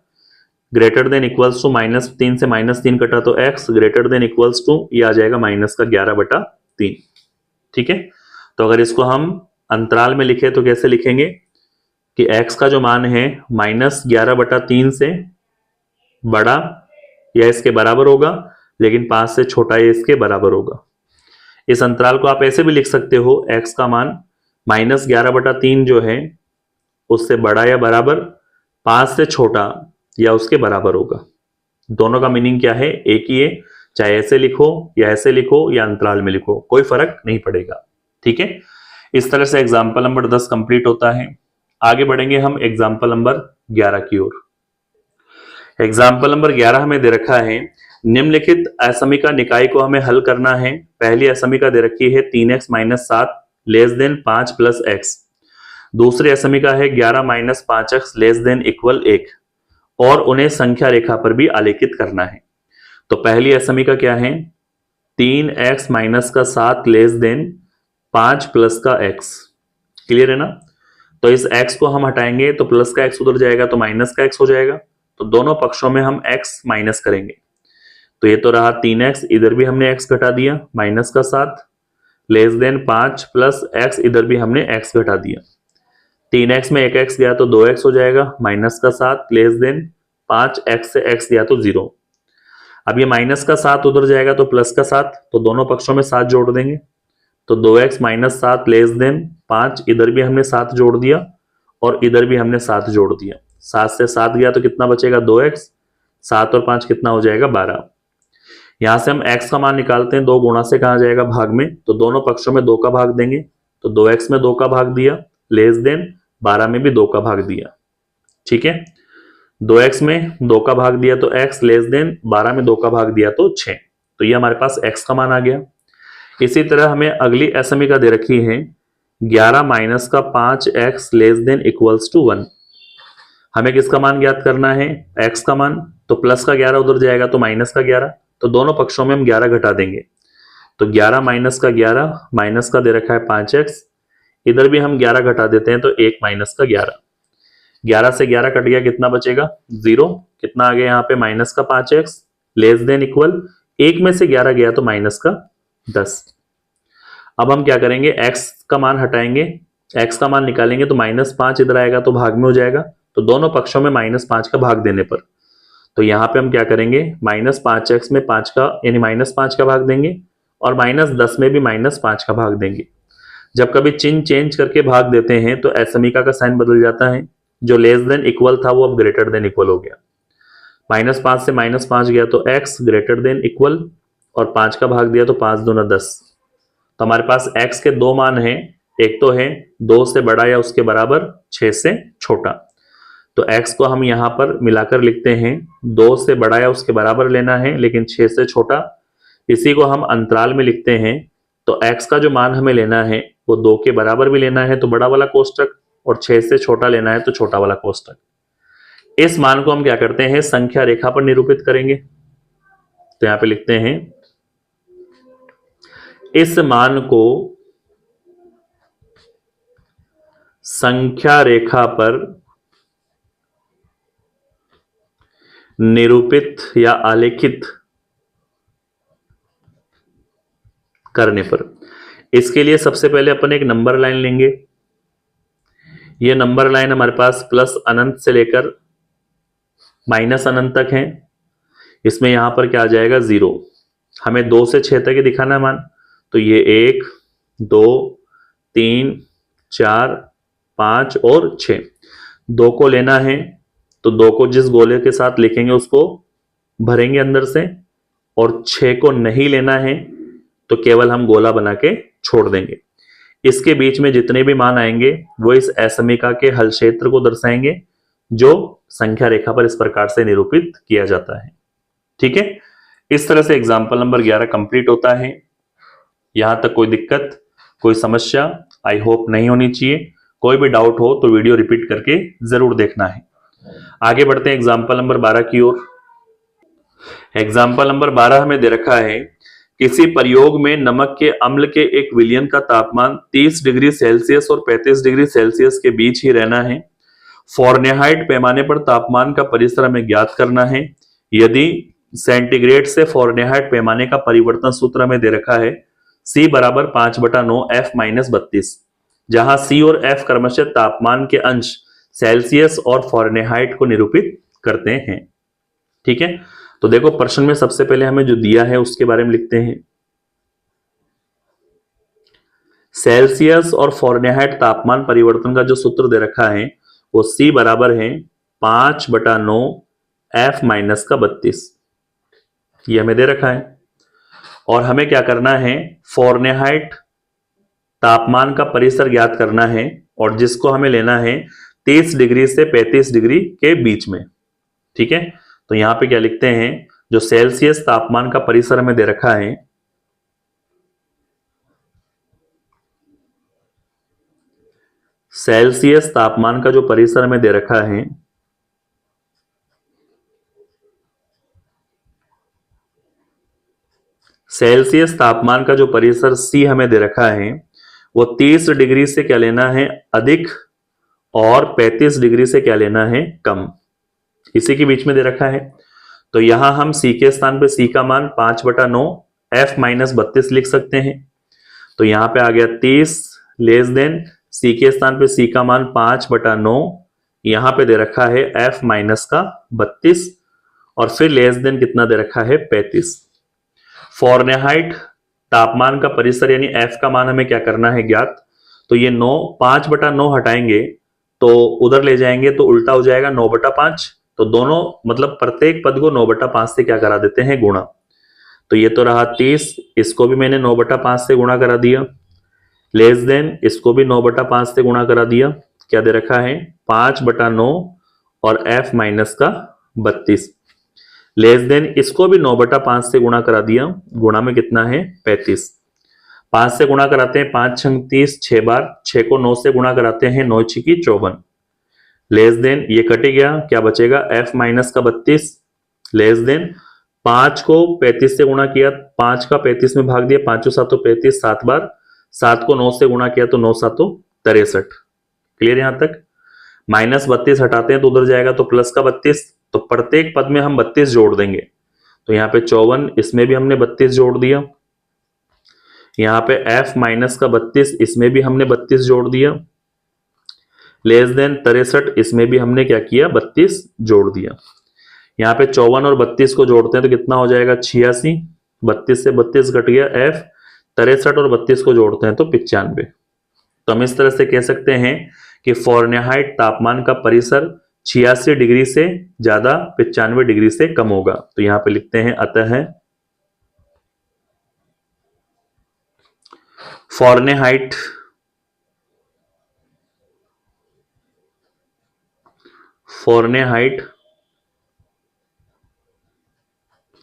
ग्रेटर देन इक्वल्स टू -3 से -3 कटा तो x greater than equals to ये आ जाएगा -11/3। ठीक है, तो अगर इसको हम अंतराल में लिखे तो कैसे लिखेंगे कि x का जो मान है -11/3 से बड़ा या इसके बराबर होगा, लेकिन 5 से छोटा या इसके बराबर होगा। इस अंतराल को आप ऐसे भी लिख सकते हो, x का मान -11/3 जो है उससे बड़ा या बराबर, 5 से छोटा या उसके बराबर होगा। दोनों का मीनिंग क्या है, एक ही है, चाहे ऐसे लिखो या ऐसे लिखो या अंतराल में लिखो, कोई फर्क नहीं पड़ेगा। ठीक है, इस तरह से एग्जाम्पल नंबर 10 कंप्लीट होता है। आगे बढ़ेंगे हम एग्जाम्पल नंबर 11 की ओर। एग्जाम्पल नंबर 11 हमें दे रखा है, निम्नलिखित असमीका निकाय को हमें हल करना है। पहली असमीका दे रखी है 3x - 7 लेस देन 5 + x। दूसरी असमीका है 11 - 5x लेस देन इक्वल 1, और उन्हें संख्या रेखा पर भी आलेखित करना है। तो पहली असमीका क्या है, 3x - 7 लेस देन 5 + का x। क्लियर है ना, तो इस x को हम हटाएंगे तो प्लस का x उधर जाएगा तो माइनस का x हो जाएगा, तो दोनों पक्षों में हम x माइनस करेंगे। तो ये तो रहा 3x, इधर भी हमने x घटा दिया -7 लेस देन 5 + x, इधर भी हमने x घटा दिया। 3x में 1x गया तो 2x हो जाएगा, -7 लेस देन 5x से x गया तो 0। अब ये -7 उधर जाएगा तो +7, तो दोनों पक्षों में 7 जोड़ देंगे, तो 2x - 7 लेस देन 5, इधर भी हमने 7 जोड़ दिया और इधर भी हमने 7 जोड़ दिया। 7 से 7 गया तो कितना बचेगा 2x, 7 और 5 कितना हो जाएगा 12। यहां से हम x का मान निकालते हैं, 2 गुणा से कहा जाएगा भाग में, तो दोनों पक्षों में 2 का भाग देंगे, तो 2x में 2 का भाग दिया लेस देन 12 में भी 2 का भाग दिया। ठीक है, 2x में 2 का भाग दिया तो x लेस देन 12 में 2 का भाग दिया तो 6। तो ये हमारे पास x का मान आ गया। इसी तरह हमें अगली असमीका दे रखी है 11 माइनस का 5x less than equals to 1। हमें किसका मान ज्ञात करना है? x का मान। तो प्लस का 11 उधर जाएगा तो माइनस का 11, तो दोनों पक्षों में हम 11 घटा देंगे। तो 11 माइनस का 11, माइनस का दे रखा है 5x, इधर भी हम 11 घटा देते हैं तो 1 माइनस का 11। 11 से 11 कट गया, कितना बचेगा? 0। कितना आ गया यहाँ पे? माइनस का 5x लेस देन इक्वल 1 में से 11 गया तो माइनस का 10। अब हम क्या करेंगे? x का मान हटाएंगे, x का मान निकालेंगे तो -5 इधर आएगा तो भाग में हो जाएगा। तो दोनों पक्षों में -5 का भाग देने पर, तो यहाँ पे हम क्या करेंगे? -5x में 5 का यानी -5 का भाग देंगे और -10 में भी -5 का भाग देंगे। जब कभी चिन्ह चेंज करके भाग देते हैं तो असमीका का साइन बदल जाता है। जो लेस देन इक्वल था वो अब ग्रेटर देन इक्वल हो गया। -5 से -5 गया तो x ग्रेटर देन इक्वल, और 5 का भाग दिया तो 5 दूना 10। तो हमारे पास x के दो मान हैं, एक तो है 2 से बड़ा या उसके बराबर, 6 से छोटा। तो x को हम यहाँ पर मिलाकर लिखते हैं, 2 से बड़ा या उसके बराबर लेना है लेकिन 6 से छोटा। इसी को हम अंतराल में लिखते हैं। तो x का जो मान हमें लेना है वो 2 के बराबर भी लेना है तो बड़ा वाला कोष्टक, और 6 से छोटा लेना है तो छोटा वाला कोष्टक। इस मान को हम क्या करते हैं? संख्या रेखा पर निरूपित करेंगे। तो यहां पे लिखते हैं, इस मान को संख्या रेखा पर निरूपित या आलेखित करने पर, इसके लिए सबसे पहले अपन एक नंबर लाइन लेंगे। ये नंबर लाइन हमारे पास प्लस अनंत से लेकर माइनस अनंत तक है। इसमें यहां पर क्या आ जाएगा? 0। हमें 2 से 6 तक ही दिखाना है मान। तो ये 1, 2, 3, 4, 5 और 6, 2 को लेना है। तो 2 को जिस गोले के साथ लिखेंगे उसको भरेंगे अंदर से, और 6 को नहीं लेना है तो केवल हम गोला बना के छोड़ देंगे। इसके बीच में जितने भी मान आएंगे वो इस असमीका के हल क्षेत्र को दर्शाएंगे, जो संख्या रेखा पर इस प्रकार से निरूपित किया जाता है। ठीक है, इस तरह से एग्जाम्पल नंबर 11 कंप्लीट होता है। यहां तक कोई दिक्कत, कोई समस्या आई होप नहीं होनी चाहिए। कोई भी डाउट हो तो वीडियो रिपीट करके जरूर देखना है। आगे बढ़ते हैं एग्जाम्पल नंबर 12 की ओर। एग्जाम्पल नंबर 12 हमें दे रखा है, किसी प्रयोग में नमक के अम्ल के एक विलयन का तापमान 30 डिग्री सेल्सियस और 35 डिग्री सेल्सियस के बीच ही रहना है। फॉरेनहाइट पैमाने पर तापमान का परिसर हमें ज्ञात करना है। यदि सेंटीग्रेड से फॉरेनहाइट पैमाने का परिवर्तन सूत्र हमें दे रखा है C बराबर 5/9 F-32, जहां C और F क्रमशः तापमान के अंश सेल्सियस और फॉरेनहाइट को निरूपित करते हैं। ठीक है, तो देखो प्रश्न में सबसे पहले हमें जो दिया है उसके बारे में लिखते हैं। सेल्सियस और फॉरेनहाइट तापमान परिवर्तन का जो सूत्र दे रखा है वो C बराबर है 5/9 F-32, ये हमें दे रखा है। और हमें क्या करना है? फॉरेनहाइट तापमान का परिसर ज्ञात करना है, और जिसको हमें लेना है 30 डिग्री से 35 डिग्री के बीच में। ठीक है, तो यहां पे क्या लिखते हैं? जो सेल्सियस तापमान का परिसर हमें दे रखा है, सेल्सियस तापमान का जो परिसर हमें दे रखा है सेल्सियस तापमान का जो परिसर C हमें दे रखा है वो 30 डिग्री से क्या लेना है? अधिक, और 35 डिग्री से क्या लेना है? कम। इसी के बीच में दे रखा है। तो यहां हम C के स्थान पे C का मान 5/9 F-32 लिख सकते हैं। तो यहां पे आ गया 30 लेस देन C के स्थान पे C का मान 5/9, यहां पे दे रखा है F-32, और फिर लेस देन कितना दे रखा है? 35। फॉरेनहाइट तापमान का परिसर यानी F का मान हमें क्या करना है? ज्ञात। तो ये 9, 5/9 हटाएंगे तो उधर ले जाएंगे तो उल्टा हो जाएगा 9/5। तो दोनों मतलब प्रत्येक पद को 9/5 से क्या करा देते हैं? गुणा। तो ये तो रहा 30, इसको भी मैंने 9/5 से गुणा करा दिया। लेस देन इसको भी 9/5 से गुणा करा दिया। क्या दे रखा है? 5/9 और f माइनस का 32 लेस देन, इसको भी 9/5 से गुणा करा दिया, गुणा में कितना है 35, 5 से गुणा कराते हैं 5 छंग 30, 6 बार, 6 को 9 से गुणा कराते हैं 9 छिकी 54 लेस देन, ये कट गया, क्या बचेगा f माइनस का 32 लेस देन 5 को 35 से गुणा किया, 5 का 35 में भाग दिया, 5 7 35, 7 बार, 7 को 9 से गुणा किया तो 9 7 63। क्लियर यहां तक? माइनस 32 हटाते हैं तो उधर जाएगा तो प्लस का 32, तो प्रत्येक पद में हम 32 जोड़ देंगे, तो यहाँ पे 54, इसमें भी हमने 32 जोड़ दिया, यहाँ पे f माइनस का 32, इसमें भी हमने 32 जोड़ दिया, लेस देन 63, इसमें भी हमने क्या किया 32 जोड़ दिया। यहाँ पे 54 और 32 को जोड़ते हैं तो कितना हो जाएगा 86, 32 से 32 घट गया f, 63 और 32 को जोड़ते हैं तो 95। तो हम इस तरह से कह सकते हैं कि फ़ारेनहाइट तापमान का परिसर 86 डिग्री से ज्यादा 95 डिग्री से कम होगा। तो यहां पे लिखते हैं अतः फ़ारेनहाइट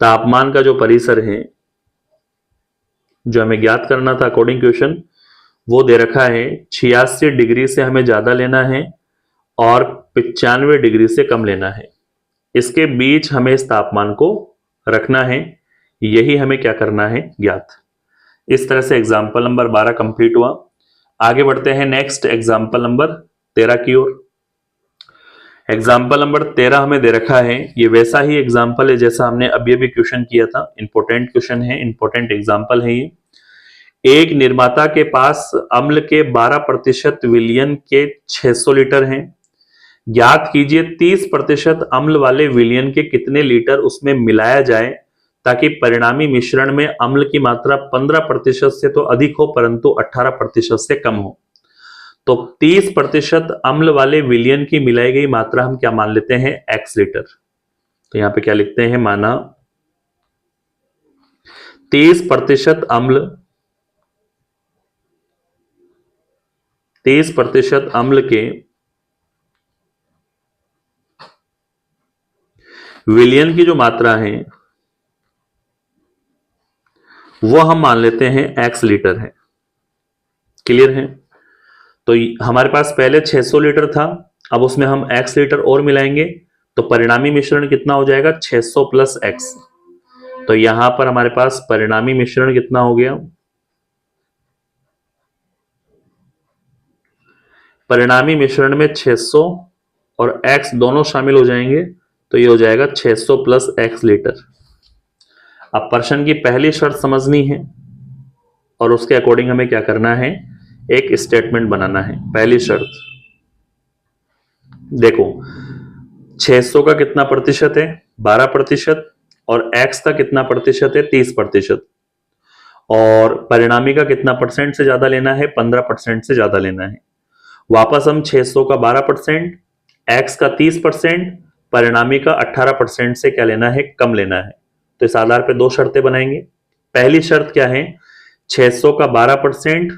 तापमान का जो परिसर है, जो हमें ज्ञात करना था अकॉर्डिंग क्वेश्चन, वो दे रखा है 86 डिग्री से हमें ज्यादा लेना है और 95 डिग्री से कम लेना है। इसके बीच हमें इस तापमान को रखना है, यही हमें क्या करना है ज्ञात। इस तरह से एग्जाम्पल नंबर 12 कंप्लीट हुआ। आगे बढ़ते हैं नेक्स्ट एग्जाम्पल नंबर 13 की ओर। एग्जाम्पल नंबर 13 हमें दे रखा है, ये वैसा ही एग्जाम्पल है जैसा हमने अभी अभी क्वेश्चन किया था, इंपॉर्टेंट क्वेश्चन है, इंपॉर्टेंट एग्जाम्पल है ये। एक निर्माता के पास अम्ल के 12% विलयन के 600 लीटर हैं। ज्ञात कीजिए 30% अम्ल वाले विलयन के कितने लीटर उसमें मिलाया जाए ताकि परिणामी मिश्रण में अम्ल की मात्रा 15% से तो अधिक हो परंतु 18% से कम हो। तो 30% अम्ल वाले विलयन की मिलाई गई मात्रा हम क्या मान लेते हैं x लीटर। तो यहां पे क्या लिखते हैं, माना 30% अम्ल के विलयन की जो मात्रा है वो हम मान लेते हैं x लीटर है। क्लियर है? तो हमारे पास पहले 600 लीटर था, अब उसमें हम x लीटर और मिलाएंगे तो परिणामी मिश्रण कितना हो जाएगा 600 प्लस x। तो यहां पर हमारे पास परिणामी मिश्रण कितना हो गया, परिणामी मिश्रण में 600 और x दोनों शामिल हो जाएंगे तो ये हो जाएगा 600 प्लस x लीटर। अब प्रश्न की पहली शर्त समझनी है और उसके अकॉर्डिंग हमें क्या करना है, एक स्टेटमेंट बनाना है। पहली शर्त देखो, 600 का कितना प्रतिशत है 12% और x का कितना प्रतिशत है 30%, और परिणामी का कितना परसेंट से ज्यादा लेना है 15% से ज्यादा लेना है। वापस हम 600 का 12%, x का 30%, परिणामी का 18% से क्या लेना है, कम लेना है। तो इस आधार पे दो शर्तें बनाएंगे। पहली शर्त क्या है, 600 का 12%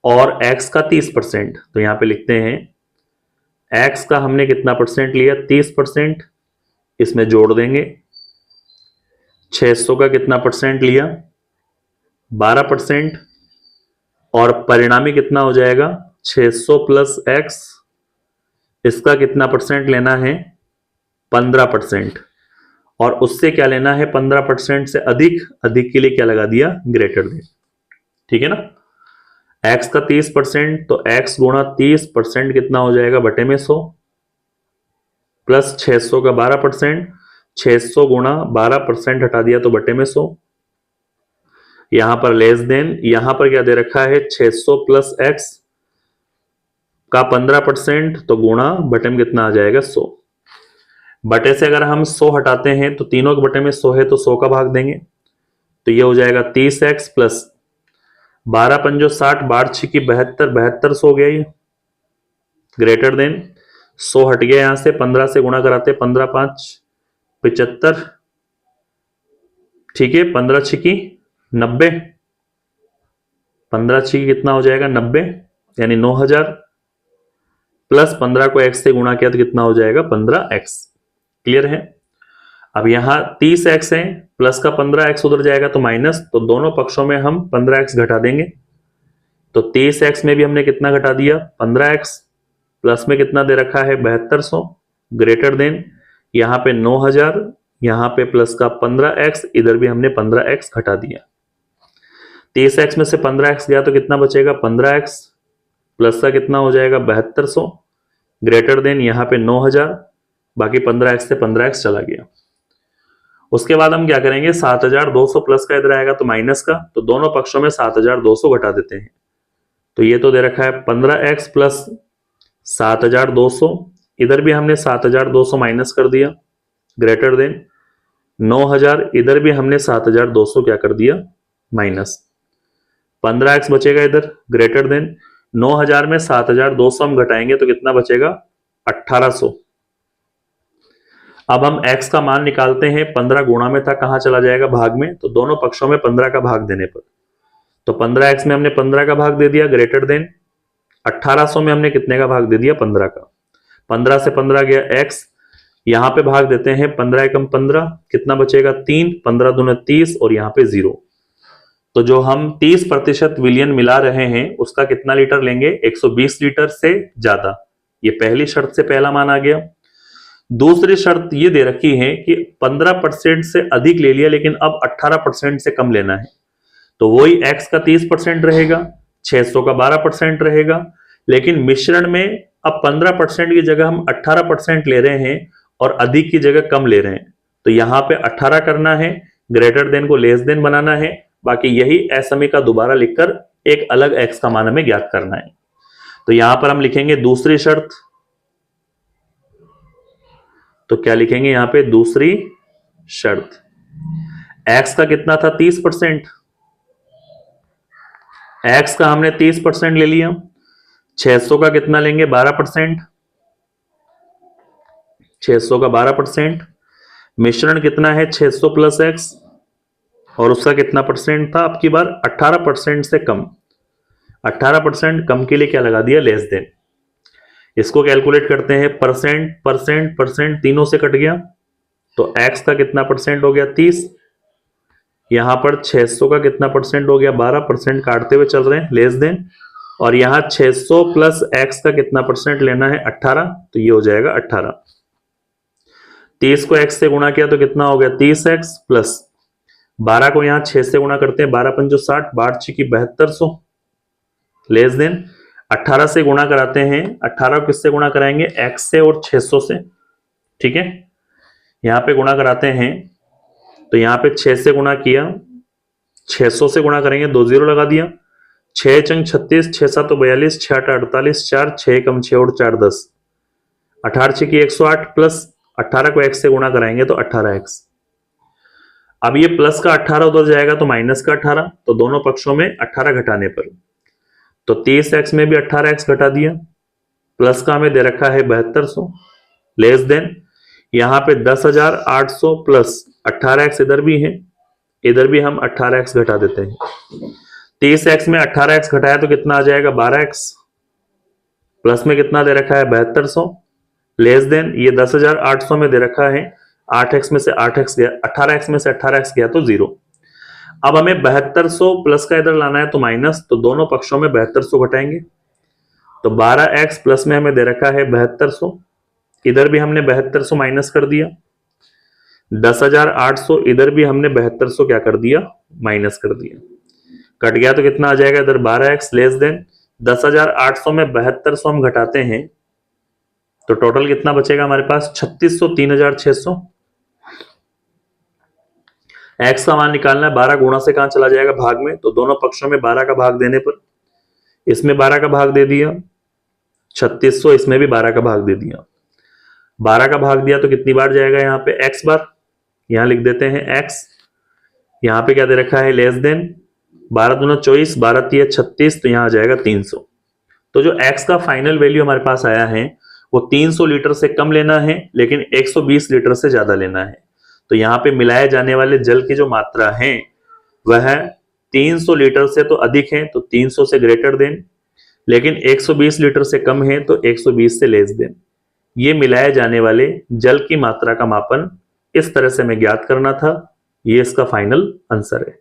और x का 30%। तो यहां पे लिखते हैं x का हमने कितना परसेंट लिया 30%, इसमें जोड़ देंगे। 600 का कितना परसेंट लिया 12% और परिणामी कितना हो जाएगा 600 प्लस x, इसका कितना परसेंट लेना है 15%, और उससे क्या लेना है 15% से अधिक, अधिक के लिए क्या लगा दिया ग्रेटर देन। ठीक है ना? x का 30% तो x गुणा 30% कितना हो जाएगा बटे में 100, प्लस 600 का 12%, 600 गुणा 12% हटा दिया तो बटे में 100। यहां पर लेस देन, यहां पर क्या दे रखा है 600 प्लस x का 15% तो गुणा बटे में कितना आ जाएगा 100। बटे से अगर हम 100 हटाते हैं तो तीनों के बटे में 100 है तो 100 का भाग देंगे, तो ये हो जाएगा 30x प्लस 12 पंजो 60, 12 छिकी 72, 72 100 हो गया ये ग्रेटर देन। 100 हट गया यहां से, 15 से गुणा कराते 15 5 75, ठीक है, 15 छिकी 90, 15 छिकी कितना हो जाएगा 90 यानी 9000। प्लस 15 को x से गुणा किया तो कितना हो जाएगा 15x। क्लियर है। अब यहाँ 30x है, प्लस का 15x उधर जाएगा तो माइनस, तो दोनों पक्षों में हम 15x घटा देंगे। तो 30x में भी हमने कितना घटा दिया 15x, प्लस में कितना दे रखा है 7200, ग्रेटर देन यहाँ पे 9000, यहाँ पे प्लस का 15x, इधर भी हमने 15x घटा दिया। 30x में से 15x गया तो कितना बचेगा 15x, प्लस का कितना हो जाएगा 7200, ग्रेटर देन यहाँ पे 9000, बाकी 15x से 15x चला गया। उसके बाद हम क्या करेंगे 7200 प्लस का इधर आएगा तो माइनस का, तो दोनों पक्षों में 7200 घटा देते हैं। तो ये तो दे रखा है 15x प्लस 7200, इधर भी हमने 7200 माइनस कर दिया, ग्रेटर देन 9000, इधर भी हमने 7200 क्या कर दिया माइनस, 15x बचेगा इधर, ग्रेटर देन 9000 में 7200 हम घटाएंगे तो कितना बचेगा 1800। अब हम x का मान निकालते हैं, 15 गुणा में था, कहां चला जाएगा भाग में, तो दोनों पक्षों में 15 का भाग देने पर, तो 15x में हमने 15 का भाग दे दिया, ग्रेटर देन 1800 में हमने कितने का भाग दे दिया 15 का, 15 से 15 गया x, यहां पे भाग देते हैं 15 एकम 15, कितना बचेगा 3, 15 दूना 30 और यहाँ पे 0। तो जो हम 30% विलयन मिला रहे हैं उसका कितना लीटर लेंगे 120 लीटर से ज्यादा। ये पहली शर्त से पहला मान आ गया। दूसरी शर्त ये दे रखी है कि 15% से अधिक ले लिया लेकिन अब 18% से कम लेना है, तो वही x का 30% रहेगा, 600 का 12% रहेगा, लेकिन मिश्रण में अब 15% की जगह हम 18% ले रहे हैं और अधिक की जगह कम ले रहे हैं, तो यहां पे 18 करना है, ग्रेटर देन को लेस देन बनाना है, बाकी यही एसएमई का दोबारा लिखकर एक अलग x का मान हमें ज्ञात करना है। तो यहां पर हम लिखेंगे दूसरी शर्त, तो क्या लिखेंगे यहां पे दूसरी शर्त, x का कितना था 30%, x का हमने 30% ले लिया, 600 का कितना लेंगे 12%, 600 का 12%, मिश्रण कितना है 600 प्लस x और उसका कितना परसेंट था आपकी बार 18% से कम, 18% कम के लिए क्या लगा दिया लेस देन। इसको कैलकुलेट करते हैं, परसेंट परसेंट परसेंट तीनों से कट गया, तो x का कितना परसेंट हो गया 30, यहां पर 600 का कितना परसेंट हो गया 12%, काटते हुए चल रहे हैं लेस देन, और यहां 600 प्लस x का कितना परसेंट लेना है 18, तो ये हो जाएगा 18। 30 को x से गुणा किया तो कितना हो गया 30x प्लस 12 को यहां 6 से गुणा करते हैं, 12 पंचो 60, 12 छिकी 7200, लेस देन 18 से गुणा कराते हैं, 18 को किससे गुणा कराएंगे x से और 600 से, ठीक है, यहां पे गुणा कराते हैं, तो यहां पे 6 से गुणा किया, 600 से गुणा करेंगे, 2 0 लगा दिया, 6 चंग 36, 6 7 42, 6 8 48, 4 6 कम 6 और 4 10, 18 छिकी 108 प्लस 18 को x से गुणा कराएंगे तो 18x। अब ये प्लस का 18 उधर जाएगा तो माइनस का 18, तो दोनों पक्षों में 18 घटाने पर, तो 30x में भी 18x घटा दिया, प्लस का हमें दे रखा है 7200, लेस देन यहां पे 10800 प्लस 18x इधर भी है, इधर भी हम 18x घटा देते हैं। 30x में 18x घटाया तो कितना आ जाएगा 12x, प्लस में कितना दे रखा है 7200, लेस देन ये 10800 में दे रखा है 8x में से 8x गया, 18x में से 18x गया तो 0। अब हमें 7200 प्लस का इधर लाना है तो माइनस, तो दोनों पक्षों में 7200 घटाएंगे, तो 12x प्लस में हमें दे रखा है 7200, इधर भी हमने 7200 माइनस कर दिया, 10800 इधर भी हमने 7200 क्या कर दिया माइनस कर दिया, कट गया तो कितना आ जाएगा इधर 12x, लेस देन 10800 में 7200 हम घटाते हैं तो टोटल कितना बचेगा हमारे पास 3600, 3600। x का मान निकालना है, 12 गुणा से कहां चला जाएगा भाग में, तो दोनों पक्षों में 12 का भाग देने पर, इसमें 12 का भाग दे दिया 3600, इसमें भी 12 का भाग दे दिया, 12 का भाग दिया तो कितनी बार जाएगा यहाँ पे x बार, यहां लिख देते हैं x, यहां पे क्या दे रखा है लेस देन 12 दूना 24, 12 तिया 36, तो यहां आ जाएगा 300। तो जो x का फाइनल वैल्यू हमारे पास आया है वो 300 लीटर से कम लेना है लेकिन 120 लीटर से ज्यादा लेना है, तो यहाँ पे मिलाए जाने वाले जल की जो मात्रा है वह 300 लीटर से तो अधिक है, तो 300 से ग्रेटर देन, लेकिन 120 लीटर से कम है तो 120 से लेस देन। ये मिलाए जाने वाले जल की मात्रा का मापन इस तरह से हमें ज्ञात करना था। ये इसका फाइनल आंसर है।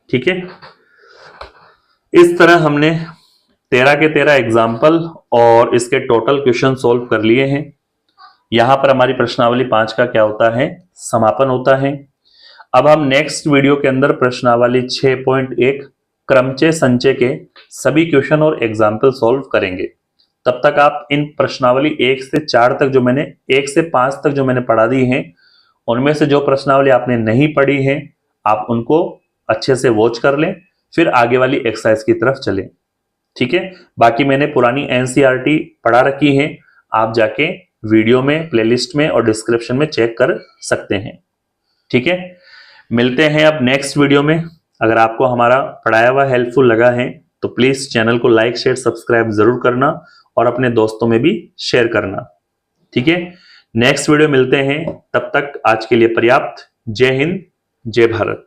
ठीक है, इस तरह हमने 13 के 13 एग्जाम्पल और इसके टोटल क्वेश्चन सोल्व कर लिए हैं। यहां पर हमारी प्रश्नावली 5 का क्या होता है, समापन होता है। अब हम नेक्स्ट वीडियो के अंदर प्रश्नावली 6.1 क्रमचय संचय के सभी क्वेश्चन और एग्जाम्पल सोल्व करेंगे। तब तक आप इन प्रश्नावली 1 से 4 तक जो मैंने 1 से 5 तक जो मैंने पढ़ा दी है, उनमें से जो प्रश्नावली आपने नहीं पढ़ी है आप उनको अच्छे से वॉच कर लें, फिर आगे वाली एक्सरसाइज की तरफ चलें। ठीक है, बाकी मैंने पुरानी एनसीईआरटी पढ़ा रखी है, आप जाके वीडियो में, प्लेलिस्ट में और डिस्क्रिप्शन में चेक कर सकते हैं। ठीक है, मिलते हैं अब नेक्स्ट वीडियो में। अगर आपको हमारा पढ़ाया हुआ हेल्पफुल लगा है तो प्लीज चैनल को लाइक, शेयर, सब्सक्राइब जरूर करना और अपने दोस्तों में भी शेयर करना। ठीक है, नेक्स्ट वीडियो मिलते हैं, तब तक आज के लिए पर्याप्त। जय हिंद, जय भारत।